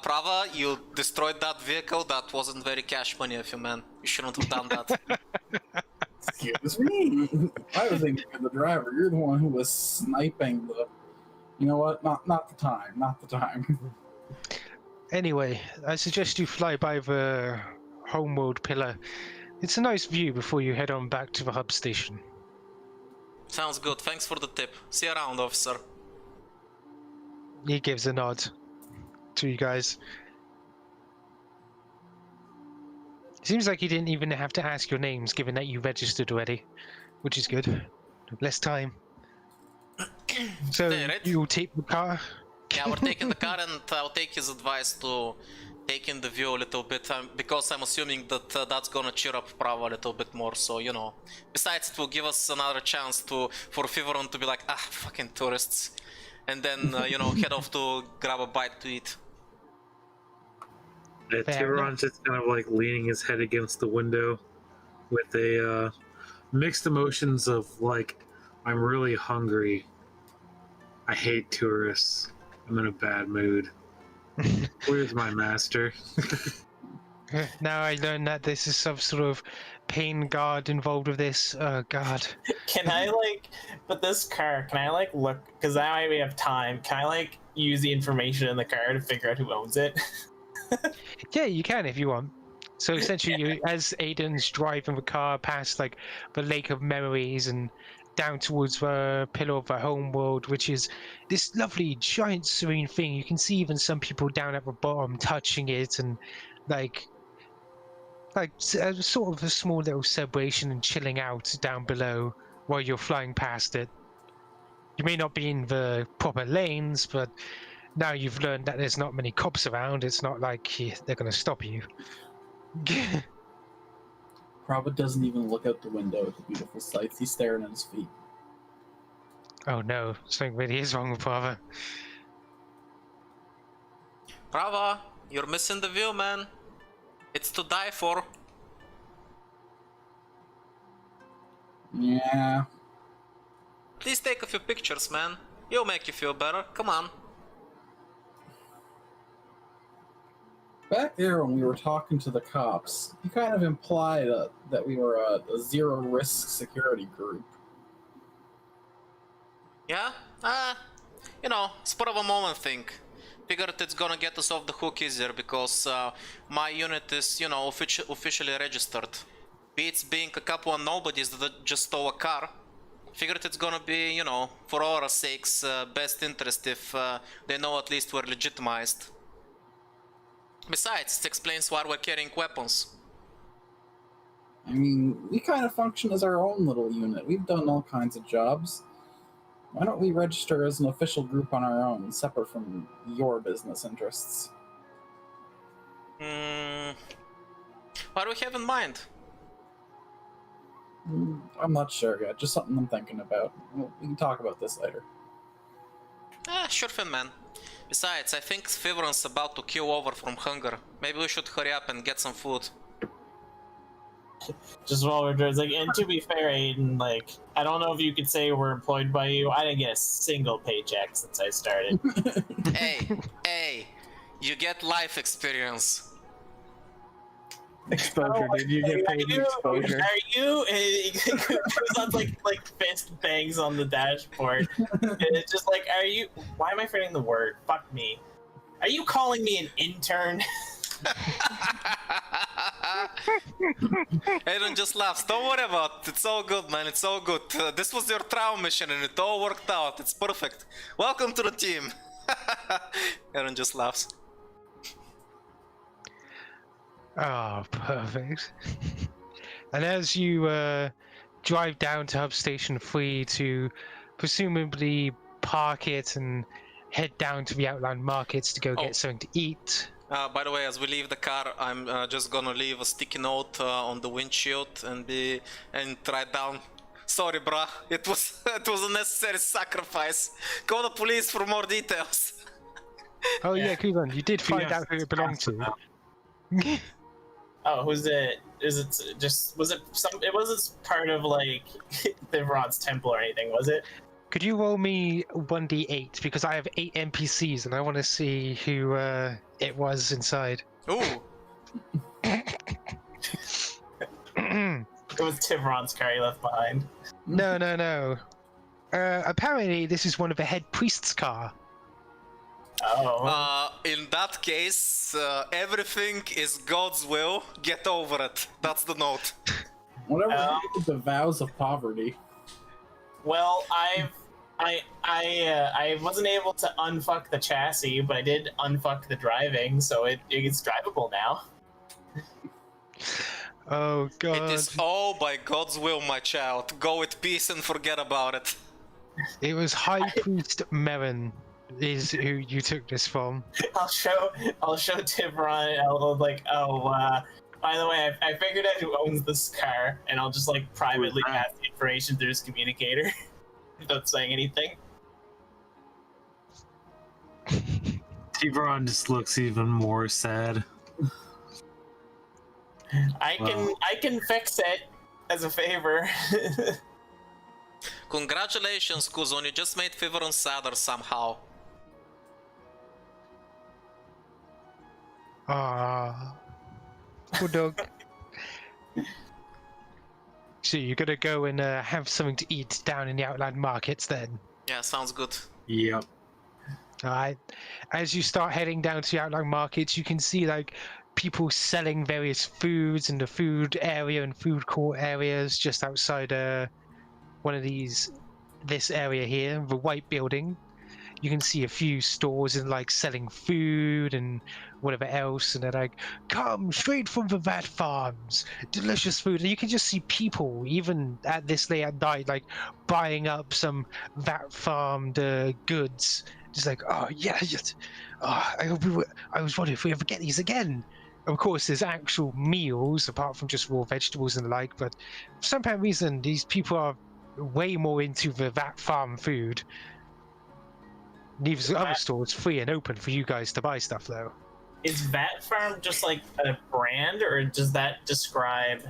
Prava, you destroyed that vehicle. That wasn't very cash money of you, man. You shouldn't have done that. Excuse me. I was thinking of the driver. You're the one who was sniping the. You know what? Not the time. Not the time. Anyway, I suggest you fly by the Homeworld pillar. It's a nice view before you head on back to the hub station. Sounds good. Thanks for the tip. See you around, officer. He gives a nod to you guys. Seems like he didn't even have to ask your names, given that you registered already, which is good. Less time. So you'll take the car? Yeah, we're taking the car, and I'll take his advice to take in the view a little bit, because I'm assuming that that's gonna cheer up Prava a little bit more. So, you know, besides it will give us another chance for Thiveron to be like, ah, fucking tourists, and then you know, head off to grab a bite to eat. Yeah, Thiveron's just kind of like leaning his head against the window with a mixed emotions of like, I'm really hungry. I hate tourists. I'm in a bad mood. Where's my master? Now I learn that this is some sort of pain guard involved with this. Oh god. Can I but this car, can I look, because now we have time, can I use the information in the car to figure out who owns it? Yeah, you can if you want. So essentially, you, as Aiden's driving the car past the Lake of Memories and down towards the Pillar of the Homeworld, which is this lovely, giant, serene thing. You can see even some people down at the bottom touching it, and sort of a small little celebration and chilling out down below while you're flying past it. You may not be in the proper lanes, but now you've learned that there's not many cops around. It's not like they're going to stop you. Prava doesn't even look out the window at the beautiful sights. He's staring at his feet. Oh no, something really is wrong with Prava. Prava, you're missing the view, man. It's to die for. Yeah. Please take a few pictures, man. It'll make you feel better. Come on. back there when we were talking to the cops, you kind of implied that we were a zero-risk security group. Yeah? You know, spur of a moment thing. Figured it's gonna get us off the hook easier because my unit is, you know, officially registered. Beats being a couple of nobodies that just stole a car. Figured it's gonna be, you know, for our sakes, best interest if they know at least we're legitimized. Besides, it explains why we're carrying weapons. I mean, we kind of function as our own little unit. We've done all kinds of jobs. Why don't we register as an official group on our own, separate from your business interests? What do we have in mind? I'm not sure yet. Just something I'm thinking about. We can talk about this later. Sure thing, man. Besides, I think Thiveron's about to keel over from hunger. Maybe we should hurry up and get some food. Just while we're doing, like, and to be fair, Aiden, like, I don't know if you could say we're employed by you. I didn't get a single paycheck since I started. Hey, you get life experience. Exposure, dude. You get paid exposure. Are you? Kuzon's like fist bangs on the dashboard. And it's just like, are you? Why am I forgetting the word? Fuck me. Are you calling me an intern? Aiden just laughs. Don't worry about it. It's all good, man. It's all good. This was your trial mission and it all worked out. It's perfect. Welcome to the team. Aiden just laughs. Oh, perfect. And as you drive down to Hub Station 3 to presumably park it and head down to the outland markets to go get something to eat. By the way, as we leave the car, I'm just gonna leave a sticky note on the windshield and write down, "Sorry, bruh, it was a necessary sacrifice. Call the police for more details." Oh yeah, Kuzon, you did find out who it belonged to. Oh, who's it? Is it just? Was it some? It wasn't part of like Thiveron's temple or anything, was it? Could you roll me 1d8 because I have 8 NPCs and I want to see who it was inside. Ooh. It was Thiveron's car he left behind. No. Apparently, this is one of the head priest's car. Oh. In that case, everything is God's will. Get over it. That's the note. Whatever the vows of poverty. Well, I wasn't able to unfuck the chassis, but I did unfuck the driving, so it's drivable now. Oh god. It is all by God's will, my child. Go with peace and forget about it. It was High Priest Merrin is who you took this from. I'll show Thiveron. I'll like, by the way, I figured out who owns this car, and I'll just like privately pass the information through his communicator without saying anything. Thiveron just looks even more sad. I can fix it as a favor. Congratulations, Kuzon. You just made Thiveron sadder somehow. Ah, poor dog. So you're gonna go and have something to eat down in the outland markets then? Yeah, sounds good. Yep. Alright. As you start heading down to the outland markets, you can see like people selling various foods in the food area and food court areas just outside one of this area here, the white building. You can see a few stores in like selling food and whatever else, and they're like, "Come straight from the Vat Farms, delicious food." And you can just see people, even at this late at night, like buying up some Vat farmed goods. Just like, "Oh yeah, yes. Oh, I was wondering if we ever get these again." Of course, there's actual meals apart from just raw vegetables and the like, but for some apparent reason, these people are way more into the Vat farm food. Leaves the other stores free and open for you guys to buy stuff, though. Is Vat Farm just like a brand, or does that describe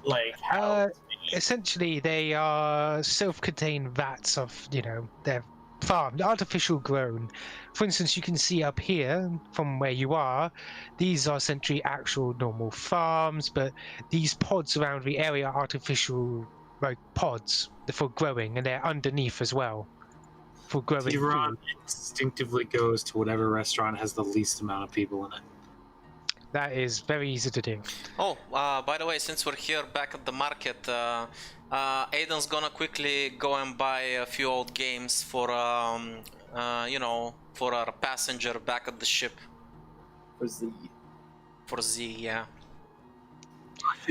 like how? Essentially, they are self-contained vats of, their farmed, artificial grown. For instance, you can see up here from where you are, these are essentially actual normal farms, but these pods around the area are artificial like pods for growing, and they're underneath as well for growing Thiveron food. instinctively goes to whatever restaurant has the least amount of people in it. That is very easy to do. Oh, by the way, since we're here back at the market, Aiden's gonna quickly go and buy a few old games for, you know, for our passenger back at the ship. For Z. For Z, yeah.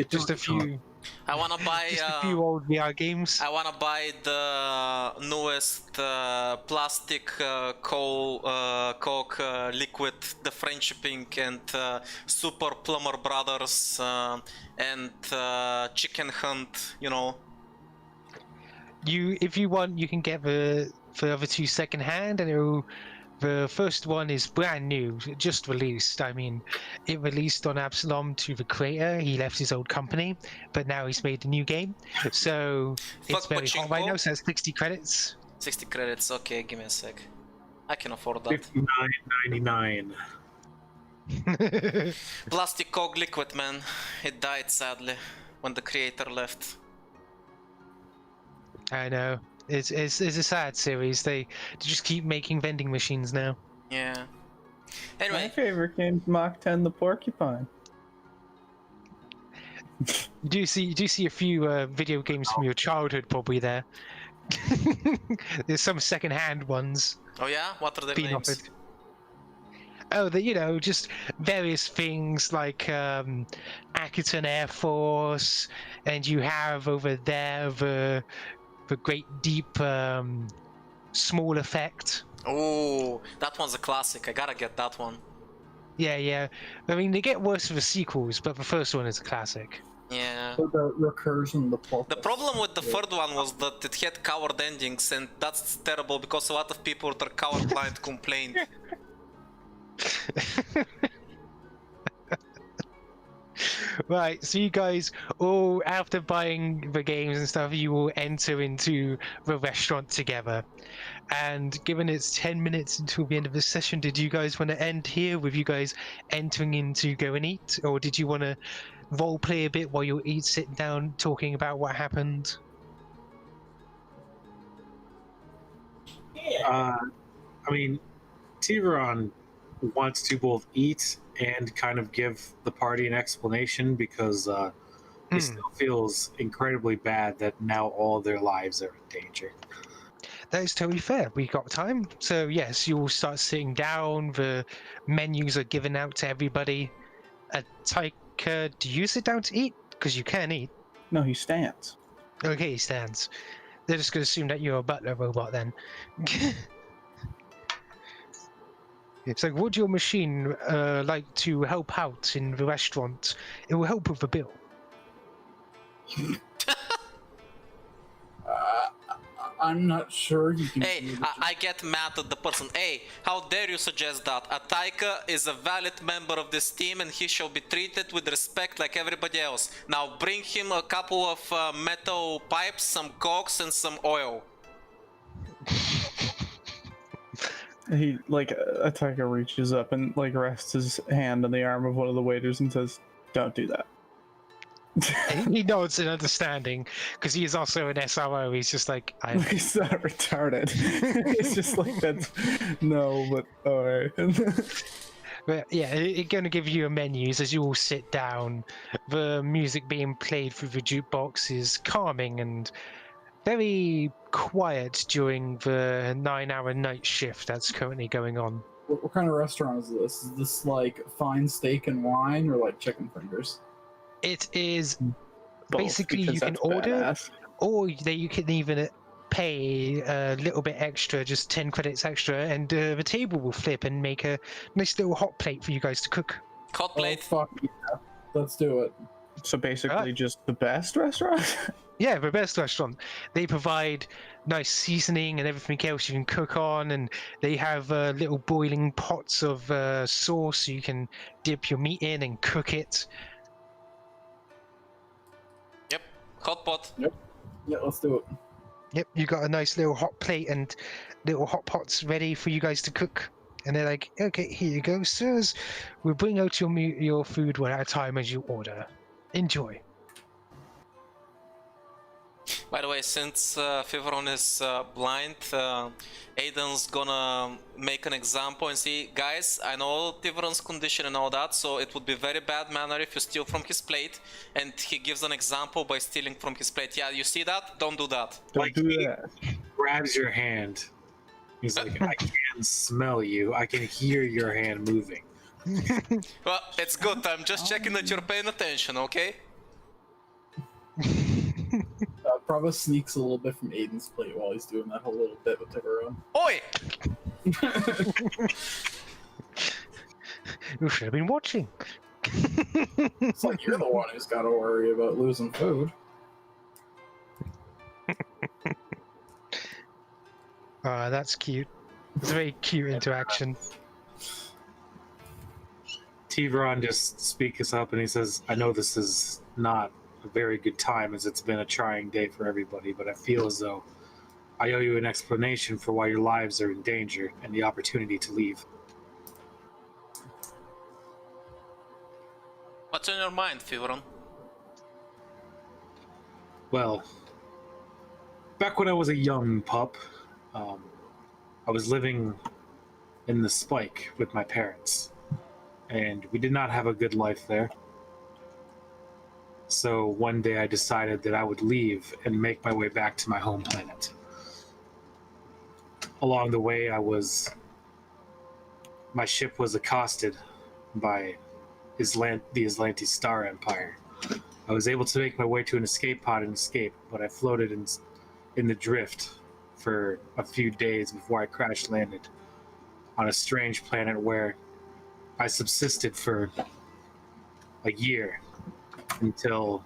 Just a few. I wanna buy. Just a few old VR games. I wanna buy the newest plastic Coke liquid, the friendshiping and Super Plumber Brothers and Chicken Hunt, you know. If you want, you can get the other two secondhand, and the first one is brand new, just released. I mean, it released on Absalom to the creator. He left his old company, but now he's made a new game. So it's very hot right now, so it's 60 credits. 60 credits, okay, give me a sec. I can afford that. $59.99. Plastic Coke liquid, man. It died sadly when the creator left. I know. It's a sad series. They just keep making vending machines now. Yeah. My Anyway, favorite game's Mach 10 the Porcupine. You do see a few video games from your childhood probably there. There's some second-hand ones oh yeah, what are their being names? offered. Oh, just various things like Akiton Air Force, and you have over there the Great Deep Small Effect. Oh, that one's a classic. I gotta get that one. Yeah. I mean, they get worse for the sequels, but the first one is a classic. Yeah. For the recursion, The problem with the third one was that it had coward endings, and that's terrible because a lot of people with their coward blind complained. Right, so you guys all, after buying the games and stuff, you will enter into the restaurant together. And given it's 10 minutes until the end of the session, did you guys want to end here with you guys entering in to go and eat? Or did you want to role play a bit while you eat, sitting down, talking about what happened? Yeah. I mean, Thiveron wants to both eat and kind of give the party an explanation because he still feels incredibly bad that now all their lives are in danger. That is totally fair. We got time. So yes, you will start sitting down. The menus are given out to everybody. Ataika, do you sit down to eat? Because you can eat. No, he stands. Okay, he stands. They're just going to assume that you're a butler robot then. It's like, would your machine like to help out in the restaurant? It will help with the bill. I'm not sure you can. Hey, I get mad at the person. Hey, how dare you suggest that? Ataika is a valid member of this team and he shall be treated with respect like everybody else. Now bring him a couple of metal pipes, some cokes and some oil. He, Ataika reaches up and, rests his hand on the arm of one of the waiters and says, "Don't do that." And he nods in understanding, because he is also an SRO. He's just like, He's not retarded. He's just like, that's... No, but alright. But yeah, it's going to give you a menus as you all sit down. The music being played through the jukebox is calming and very quiet during the 9-hour night shift that's currently going on. What kind of restaurant is this? Is this like fine steak and wine or like chicken fingers? It is Both, basically because you can that's order, badass. or you can even pay a little bit extra, just 10 credits extra, and the table will flip and make a nice little hot plate for you guys to cook. Hot plate. Oh, fuck yeah. Let's do it. So basically Alright. just the best restaurant? Yeah, the best restaurant. They provide nice seasoning and everything else you can cook on, and they have little boiling pots of sauce so you can dip your meat in and cook it. Yep, hot pot. Yeah, let's do it. Yep, you got a nice little hot plate and little hot pots ready for you guys to cook. And they're like, okay, here you go, sirs. We'll bring out your food one at a time as you order. Enjoy. By the way, since Thiveron is blind, Aiden's gonna make an example and see, guys, I know Thiveron's condition and all that, so it would be very bad manner if you steal from his plate. And he gives an example by stealing from his plate. Yeah, you see that? Don't do that. Don't do he that. grabs your hand. He's like, I can smell you. I can hear your hand moving. Well, it's good. I'm just checking that you're paying attention, okay? Prava sneaks a little bit from Aiden's plate while he's doing that whole little bit with Thiveron. Oi! You should have been watching. It's like you're the one who's got to worry about losing food. That's cute. It's a very cute interaction. Thiveron just speaks up and he says, I know this is not a very good time as it's been a trying day for everybody, but I feel as though I owe you an explanation for why your lives are in danger and the opportunity to leave. What's on your mind, Thiveron? Well, back when I was a young pup, I was living in the Spike with my parents, and we did not have a good life there. So one day I decided that I would leave and make my way back to my home planet. Along the way, my ship was accosted by the Atlantis Star Empire. I was able to make my way to an escape pod and escape, but I floated in the drift for a few days before I crash landed on a strange planet where I subsisted for a year until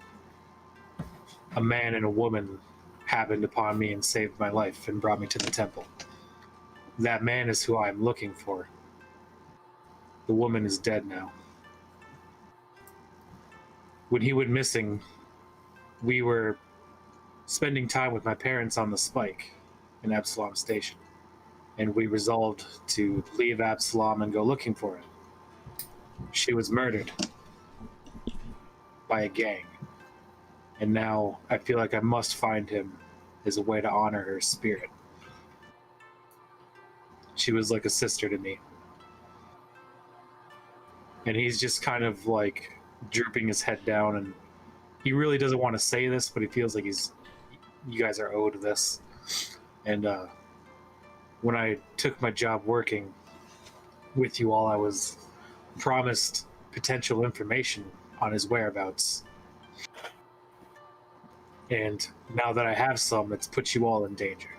a man and a woman happened upon me and saved my life and brought me to the temple. That man is who I'm looking for. The woman is dead now. When he went missing, we were spending time with my parents on the Spike in Absalom Station, and we resolved to leave Absalom and go looking for her. She was murdered by a gang, and now I feel like I must find him as a way to honor her spirit. She was like a sister to me. And he's just kind of like drooping his head down, and he really doesn't want to say this, but he feels like you guys are owed this. And when I took my job working with you all, I was promised potential information on his whereabouts. And now that I have some, it's put you all in danger.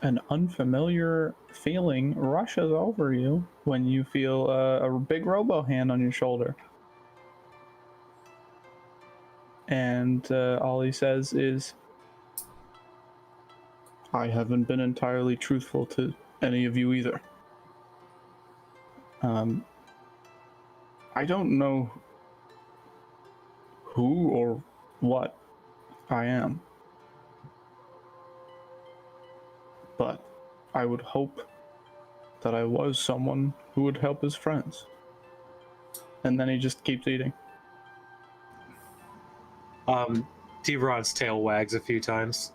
An unfamiliar feeling rushes over you when you feel a big robo hand on your shoulder. And all he says is, I haven't been entirely truthful to any of you either. I don't know who or what I am. But I would hope that I was someone who would help his friends. And then he just keeps eating. Thiveron's tail wags a few times.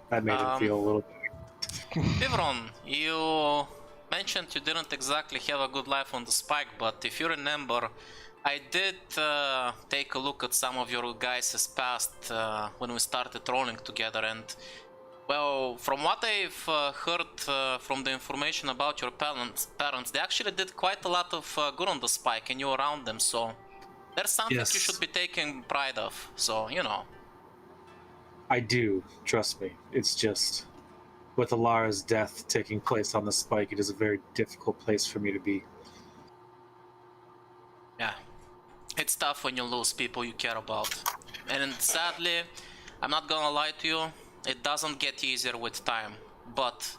That made him feel a little... Thiveron, you mentioned you didn't exactly have a good life on the Spike, but if you remember, I did take a look at some of your guys' past when we started rolling together, and well, from what I've heard from the information about your parents, they actually did quite a lot of good on the Spike, and you around them, so there's something Yes. you should be taking pride of, so, you know. I do, trust me. It's just, with Alara's death taking place on the Spike, it is a very difficult place for me to be. Yeah, it's tough when you lose people you care about. And sadly, I'm not gonna lie to you, it doesn't get easier with time. But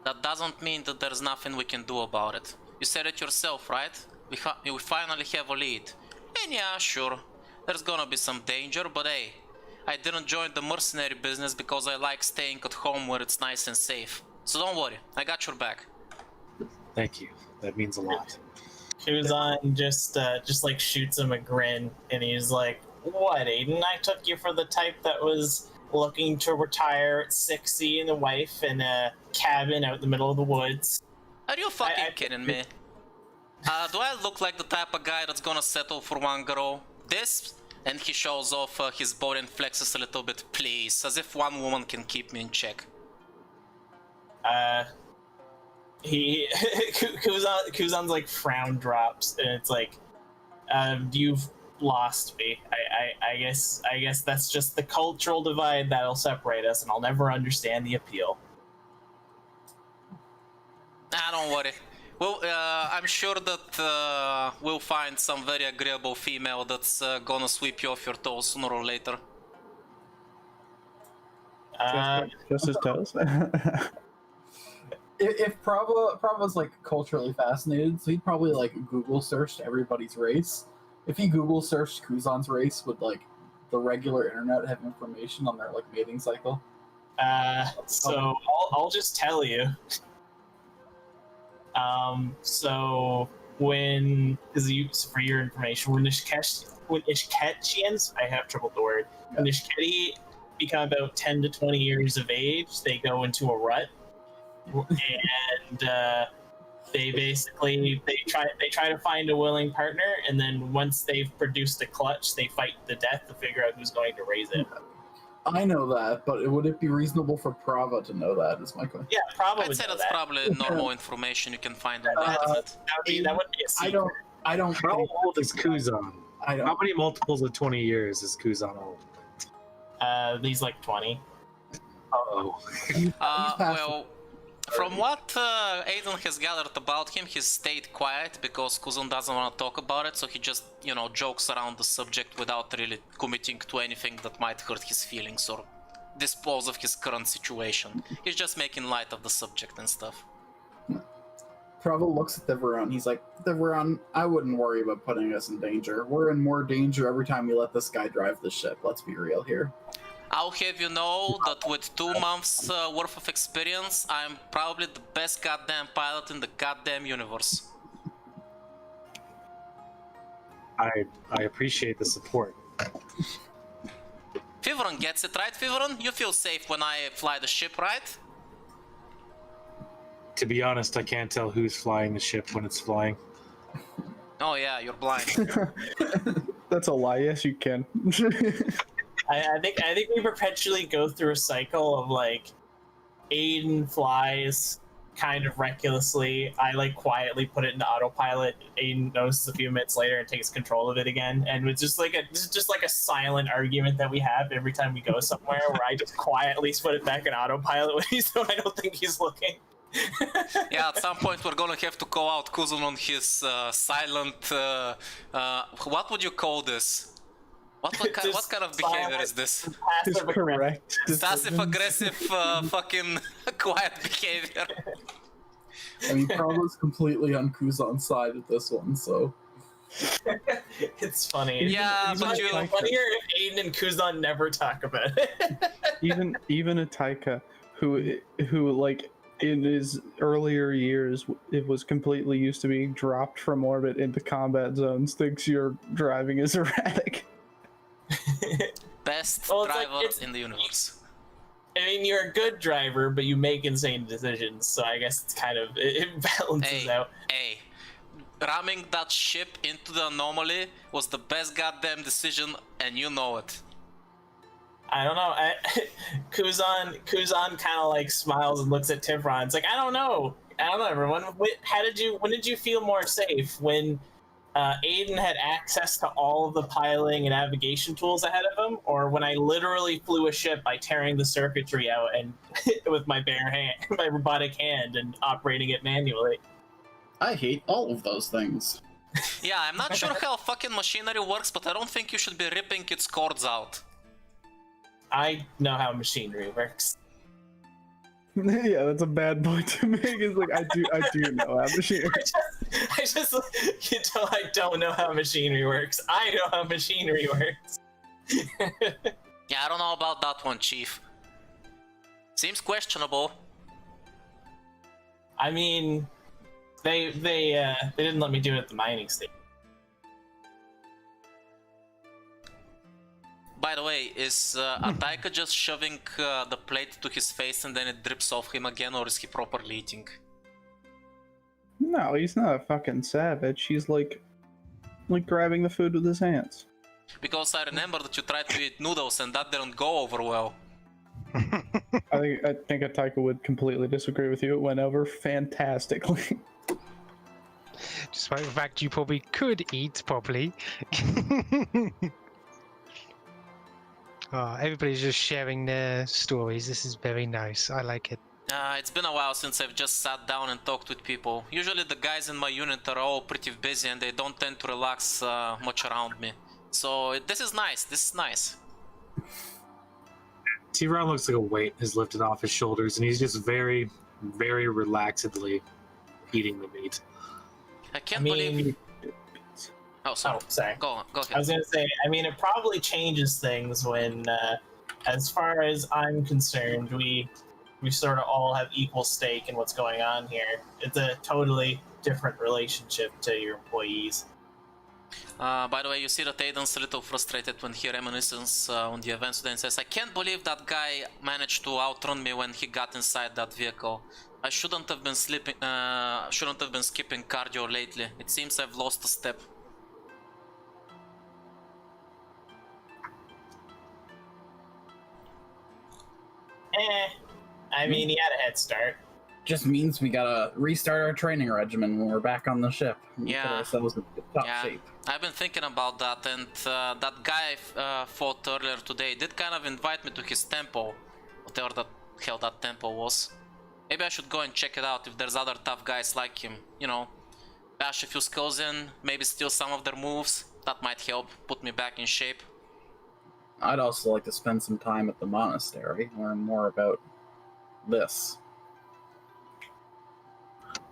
that doesn't mean that there's nothing we can do about it. You said it yourself, right? We finally have a lead. And yeah, sure, there's gonna be some danger, but hey, I didn't join the mercenary business because I like staying at home where it's nice and safe. So don't worry, I got your back. Thank you. That means a lot. Kuzon just like shoots him a grin, and he's like, "What, Aiden? I took you for the type that was looking to retire at 60 and a wife in a cabin out in the middle of the woods." Are you fucking kidding me? Do I look like the type of guy that's gonna settle for one girl? This? And he shows off his body and flexes a little bit, please, as if one woman can keep me in check. Kuzon's like frown drops, and it's like, you've lost me. I guess that's just the cultural divide that'll separate us, and I'll never understand the appeal. Don't worry. Well, I'm sure that we'll find some very agreeable female that's gonna sweep you off your toes sooner or later. Just his toes. If Prava's like culturally fascinated, so he'd probably like Google searched everybody's race. If he Google searched Kuzon's race, would like the regular internet have information on their like mating cycle? So I'll just tell you. So when, for your information, when Ishketians, I have trouble with the word, when Ishketi become about 10 to 20 years of age, they go into a rut, and they basically try to find a willing partner, and then once they've produced a clutch, they fight to the death to figure out who's going to raise it. I know that, but would it be reasonable for Prava to know that? Is my question. Yeah, Prava I'd would say know that's that. probably normal information you can find on the internet. That wouldn't be a secret. I don't. How think- old is Kuzon? I don't. How many multiples of 20 years is Kuzon old? He's like 20. Uh-oh. Well, from what Aiden has gathered about him, he's stayed quiet because Kuzon doesn't want to talk about it, so he just, jokes around the subject without really committing to anything that might hurt his feelings or dispose of his current situation. He's just making light of the subject and stuff. Prava looks at Thiveron. He's like, Thiveron, I wouldn't worry about putting us in danger. We're in more danger every time we let this guy drive the ship. Let's be real here. I'll have you know that with 2 months worth of experience, I'm probably the best goddamn pilot in the goddamn universe. I appreciate the support. Thiveron gets it, right, Thiveron? You feel safe when I fly the ship, right? To be honest, I can't tell who's flying the ship when it's flying. Oh yeah, you're blind. That's a lie. Yes, you can. I think we perpetually go through a cycle of like Aiden flies kind of recklessly. I like quietly put it into autopilot. Aiden notices a few minutes later and takes control of it again. And it's just like a silent argument that we have every time we go somewhere where I just quietly put it back in autopilot so I don't think he's looking. Yeah, at some point we're gonna have to call out Kuzon on his silent. What would you call this? What kind of behavior is this? Is correct. Passive aggressive, fucking quiet behavior. I mean, Prava's completely on Kuzon's side at this one, so. It's funny. Yeah, It's but funnier if Aiden and Kuzon never talk about it. even Ataika, who like in his earlier years, it was completely used to being dropped from orbit into combat zones, thinks your driving is erratic. Best Well, it's driver like- in the universe. I mean, you're a good driver, but you make insane decisions, so I guess it's kind of it balances out. Hey, ramming that ship into the anomaly was the best goddamn decision, and you know it. I don't know. Kuzon kind of like smiles and looks at Thiveron. It's like I don't know, everyone. When did you feel more safe? When Aiden had access to all of the piloting and navigation tools ahead of him, or when I literally flew a ship by tearing the circuitry out and with my bare hand, my robotic hand, and operating it manually? I hate all of those things. Yeah, I'm not sure how fucking machinery works, but I don't think you should be ripping its cords out. I know how machinery works. Yeah, that's a bad point to make. It's like I do know how machinery. I don't know how machinery works. I know how machinery works. Yeah, I don't know about that one, Chief. Seems questionable. I mean, they didn't let me do it at the mining station. By the way, is Ataika just shoving the plate to his face and then it drips off him again, or is he properly eating? No, he's not a fucking savage. He's like grabbing the food with his hands. Because I remember that you tried to eat noodles and that didn't go over well. I think Ataika would completely disagree with you. It went over fantastically. Despite the fact you probably could eat properly. Everybody's just sharing their stories. This is very nice. I like it. It's been a while since I've just sat down and talked with people. Usually the guys in my unit are all pretty busy and they don't tend to relax much around me. So this is nice. This is nice. Thiveron looks like a weight is lifted off his shoulders, and he's just very, very relaxedly eating the meat. I can't believe... Oh, sorry. Oh, sorry. Go ahead. I was gonna say, I mean, it probably changes things when, as far as I'm concerned, we sort of all have equal stake in what's going on here. It's a totally different relationship to your employees. By the way, you see that Aiden's a little frustrated when he reminisces on the events today and says, I can't believe that guy managed to outrun me when he got inside that vehicle. I shouldn't have been skipping cardio lately. It seems I've lost a step. I mean, he had a head start. Just means we gotta restart our training regimen when we're back on the ship. Yeah. Put ourselves in top Yeah, shape. I've been thinking about that, and that guy fought earlier today did kind of invite me to his temple, whatever the hell that temple was. Maybe I should go and check it out if there's other tough guys like him. You know, bash a few skulls in, maybe steal some of their moves. That might help put me back in shape. I'd also like to spend some time at the monastery, learn more about this.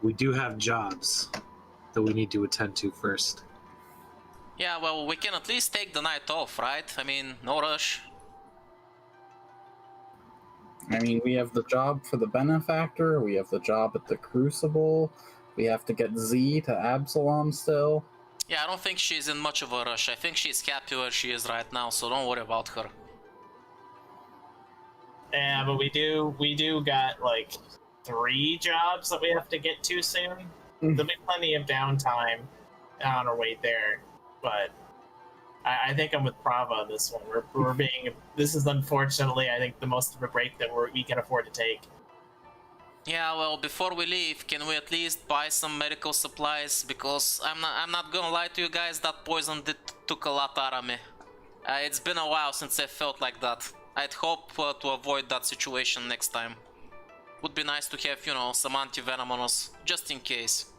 We do have jobs that we need to attend to first. Yeah, well, we can at least take the night off, right? I mean, no rush. I mean, we have the job for the Benefactor, we have the job at the Crucible, we have to get Z to Absalom still. Yeah, I don't think she's in much of a rush. I think she's happy where she is right now, so don't worry about her. Yeah, but we do got like 3 jobs that we have to get to soon. There'll be plenty of downtime on our way there, but I think I'm with Prava on this one. We're being. This is unfortunately, I think, the most of a break that we can afford to take. Yeah, well, before we leave, can we at least buy some medical supplies? Because I'm not gonna lie to you guys, that poison took a lot out of me. It's been a while since I felt like that. I'd hope to avoid that situation next time. Would be nice to have, you know, some anti-venom on us, just in case.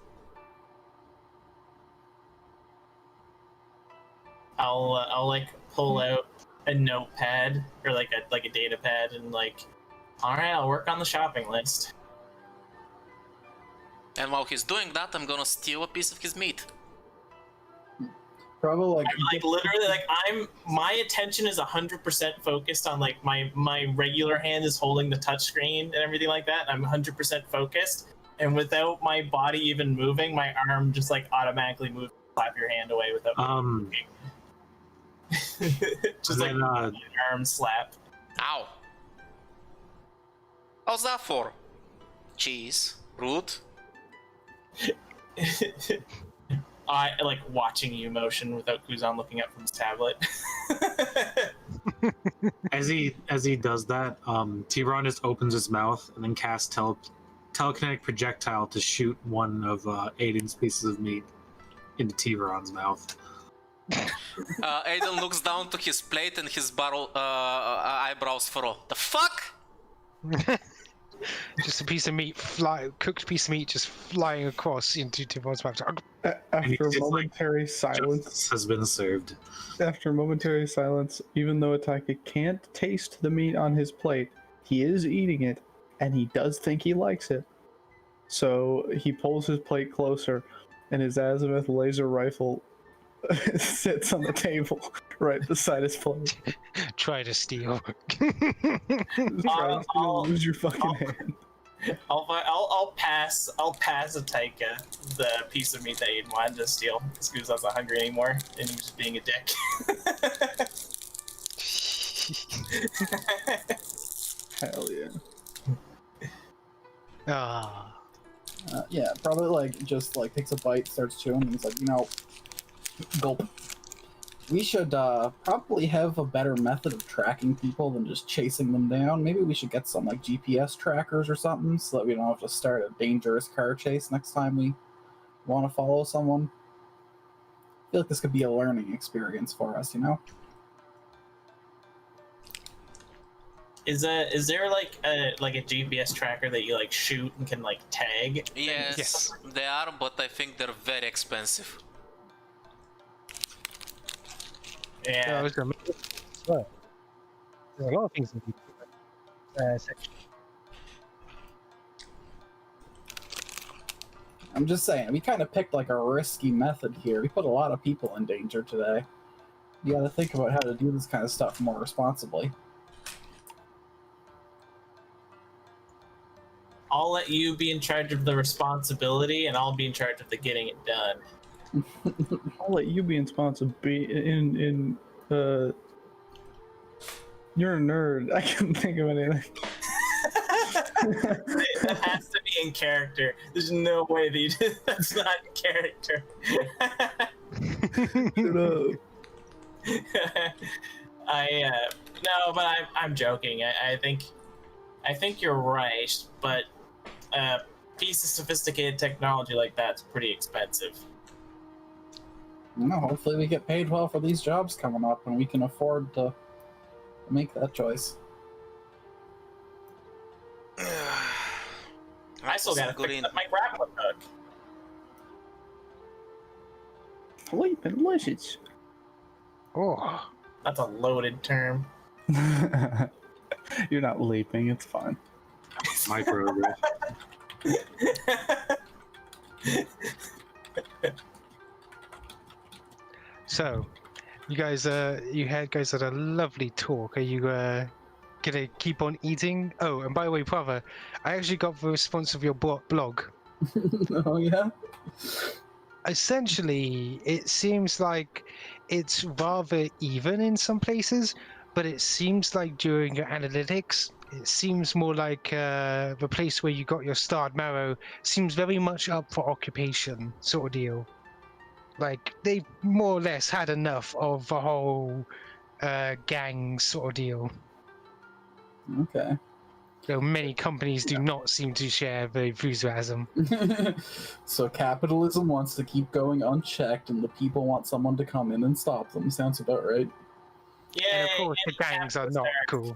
I'll like pull out a notepad or like a data pad and like, all right, I'll work on the shopping list. And while he's doing that, I'm gonna steal a piece of his meat. Probably Like literally, like my attention is 100% focused on like my regular hand is holding the touchscreen and everything like that. I'm 100% focused, and without my body even moving, my arm just like automatically moves. Slap your hand away without moving. Just like arm slap. Ow! How's that for? Cheese. Rude. I like watching you motion without Kuzon looking up from his tablet. As he does that, Thiveron just opens his mouth and then casts telekinetic projectile to shoot one of Aiden's pieces of meat into Thiveron's mouth. Aiden looks down to his plate and his eyebrows furrow. The fuck? Just a piece of meat cooked piece of meat just flying across into Thiveron's mouth. After momentary silence, Justice has been served. after momentary silence, even though Ataika can't taste the meat on his plate, he is eating it, and he does think he likes it. So he pulls his plate closer, and his azimuth laser rifle sits on the table right beside his plate. Try to steal. Try to lose your fucking I'll- hand. I'll pass Ataika the piece of meat that Aiden wanted to steal. Because Kuzon's not hungry anymore, and he was just being a dick. Hell yeah. Ah. Yeah, probably like just like takes a bite, starts chewing, and he's like, gulp. We should probably have a better method of tracking people than just chasing them down. Maybe we should get some like GPS trackers or something so that we don't have to start a dangerous car chase next time we want to follow someone. I feel like this could be a learning experience for us, you know? Is there like a GPS tracker that you like shoot and can like tag? Yes, they are, but I think they're very expensive. Yeah. There are a lot of things in the section. I'm just saying, we kind of picked like a risky method here. We put a lot of people in danger today. You gotta think about how to do this kind of stuff more responsibly. I'll let you be in charge of the responsibility, and I'll be in charge of the getting it done. I'll let you be responsible. You're a nerd. I can't think of anything. That has to be in character. There's no way that you did. That's not in character. No, but I'm joking. I think you're right, but a piece of sophisticated technology like that's pretty expensive. No, hopefully we get paid well for these jobs coming up and we can afford to make that choice. I still gotta fix up my grappling hook. Leaping lizards. Oh. That's a loaded term. You're not leaping, it's fine. Microaggression. So, you guys had a lovely talk. Are you gonna keep on eating? Oh, and by the way, Prava, I actually got the response of your blog. Oh yeah? Essentially, it seems like it's rather even in some places, but it seems like during your analytics, it seems more like the place where you got your starred marrow seems very much up for occupation sort of deal. Like, they more or less had enough of the whole gang sort of deal. Okay. Though many companies do not seem to share the enthusiasm. So capitalism wants to keep going unchecked and the people want someone to come in and stop them. Sounds about right. Yeah. And of course, the gangs are not cool.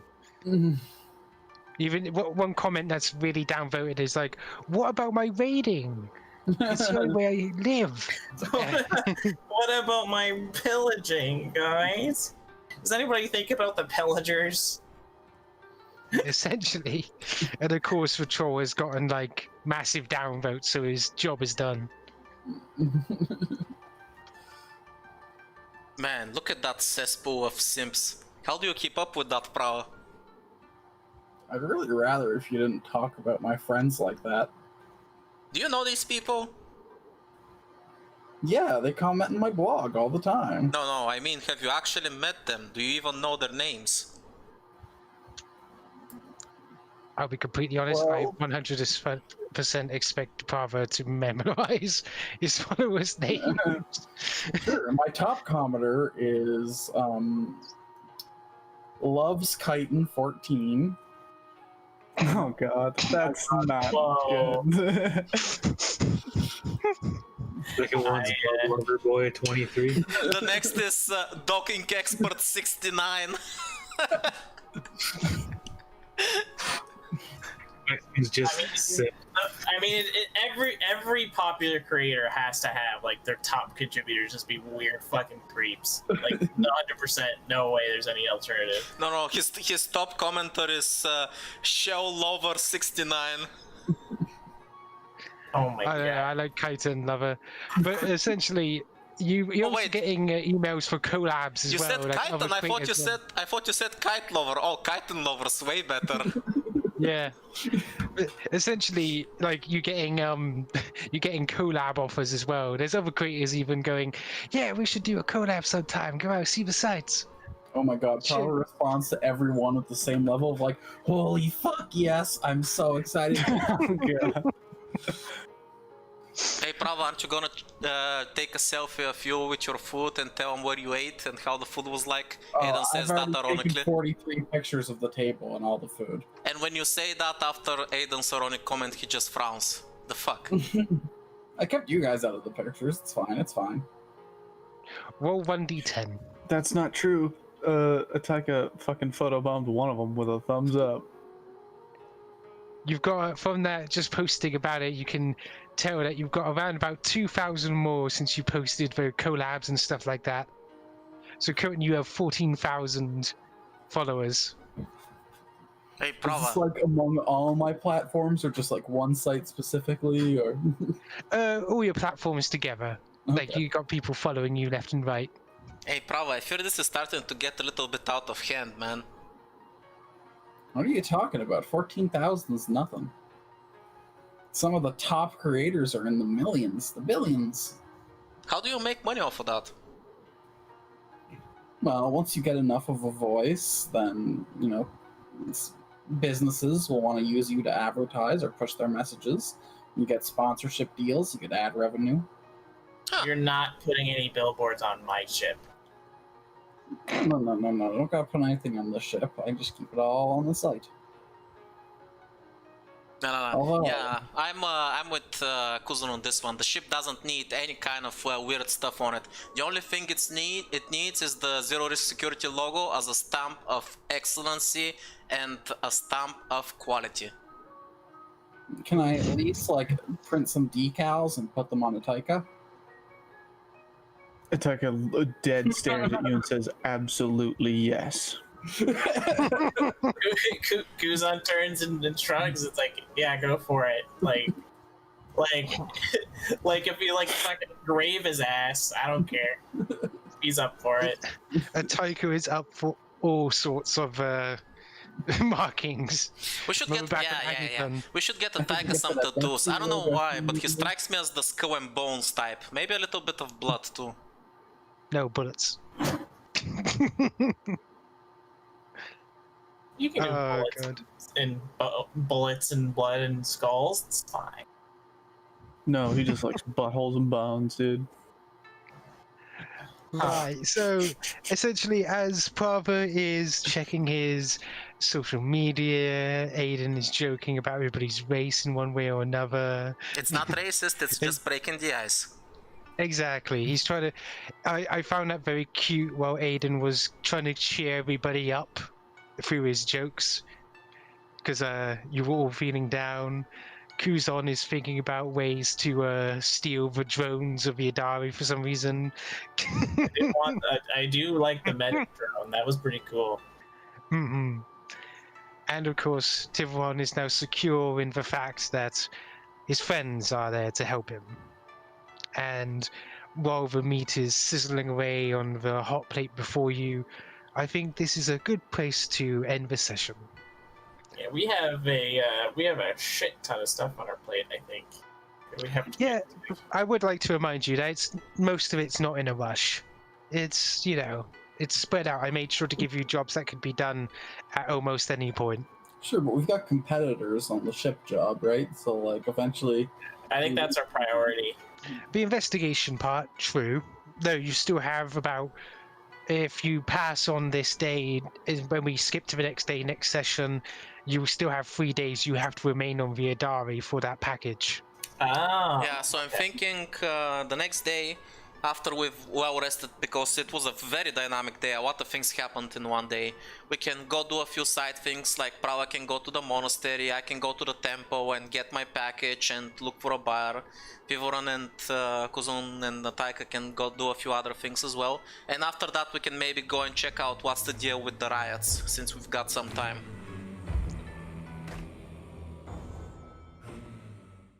Even one comment that's really downvoted is like, what about my raiding? It's the only way I live. What about my pillaging, guys? Does anybody think about the pillagers? Essentially. And of course, the troll has gotten like massive downvotes, so his job is done. Man, look at that cesspool of simps. How do you keep up with that, Prava? I'd really rather if you didn't talk about my friends like that. Do you know these people? Yeah, they comment in my blog all the time. No, I mean, have you actually met them? Do you even know their names? I'll be completely honest, Well- I 100% expect Prava to memorize his followers' names. Sure, my top commenter is Loves Chitin 14. Oh god, that's not Whoa. good. Second one's Lover Boy 23. The next is Docking Expert 69. Next one's just I mean, sick. I mean, every popular creator has to have like their top contributors just be weird fucking creeps. Like 100%, no way there's any alternative. No, his top commenter is Shell Lover 69. Oh my I don't know, god. I like Kite and Lover. But essentially, You're Oh, also wait. getting emails for collabs as You well. said like Chitin. other I thought you creators said Kite Lover. Oh, Chitin Lover's way better. Yeah. But essentially, like you're getting collab offers as well. There's other creators even going, yeah, we should do a collab sometime. Go out, see the sites. Oh my god, Prava Sure. responds to everyone at the same level of like, holy fuck, yes, I'm so excited. God. Hey, Prava, aren't you gonna take a selfie of you with your food and tell them where you ate and how the food was like? Aiden says I've that already taken ironically. 43 pictures of the table and all the food. And when you say that after Aiden's ironic comment, he just frowns. The fuck? I kept you guys out of the pictures. It's fine. It's fine. Roll 1d10. That's not true. Ataika fucking photobombed one of them with a thumbs up. You've got, from that, just posting about it, you can tell that you've got around about 2,000 more since you posted the collabs and stuff like that. So currently you have 14,000 followers. Hey, Is this Prava. like among all my platforms or just like one site specifically or? All your platforms together. Like Okay. you got people following you left and right. Hey, Prava, I fear this is starting to get a little bit out of hand, man. What are you talking about? 14,000 is nothing. Some of the top creators are in the millions, the billions. How do you make money off of that? Well, once you get enough of a voice, then, you know, businesses will want to use you to advertise or push their messages. You get sponsorship deals, you get ad revenue. You're not putting any billboards on my ship. No. Don't gotta put anything on the ship. I just keep it all on the site. No. Although- Yeah, I'm with Kuzon on this one. The ship doesn't need any kind of weird stuff on it. The only thing it needs is the Zero Risk Security logo as a stamp of excellency and a stamp of quality. Can I at least, like, print some decals and put them on Ataika? Ataika dead stares at you and says, absolutely yes. Kuzon turns and shrugs. It's like, yeah, go for it. Like if you like fucking grave his ass, I don't care. He's up for it. Ataika is up for all sorts of markings. We should We'll get be back at yeah. Aiden. We should get think Ataika we some get that tattoos. I don't know Destiny why, but he Logo. strikes me as the skull and bones type. Maybe a little bit of blood too. No bullets. You can do Oh bullets god. and bullets and blood and skulls. It's fine. No, he just likes buttholes and bones, dude. Right, so essentially as Prava is checking his social media, Aiden is joking about everybody's race in one way or another. It's not racist, it's just breaking the ice. Exactly, he's trying to... I found that very cute while Aiden was trying to cheer everybody up through his jokes. Because you were all feeling down. Kuzon is thinking about ways to steal the drones of the Yadari for some reason. I do like the medic drone. That was pretty cool. Hmm. And of course, Thiveron is now secure in the fact that his friends are there to help him. And while the meat is sizzling away on the hot plate before you, I think this is a good place to end the session. Yeah, we have a shit ton of stuff on our plate. I think we have. To Yeah, I would like to remind you that most of it's not in a rush. It's, it's spread out. I made sure to give you jobs that could be done at almost any point. Sure, but we've got competitors on the ship job, right? So, like, eventually... I think that's our priority. The investigation part, true. Though you still have about... If you pass on this day, when we skip to the next day, next session, you still have 3 days you have to remain on the Adari for that package. Oh. Yeah, so I'm thinking the next day, after we've well rested, because it was a very dynamic day, a lot of things happened in one day. We can go do a few side things, like Prava can go to the monastery, I can go to the temple and get my package and look for a buyer. Thiveron and Kuzon and Ataika can go do a few other things as well. And after that we can maybe go and check out what's the deal with the riots, since we've got some time.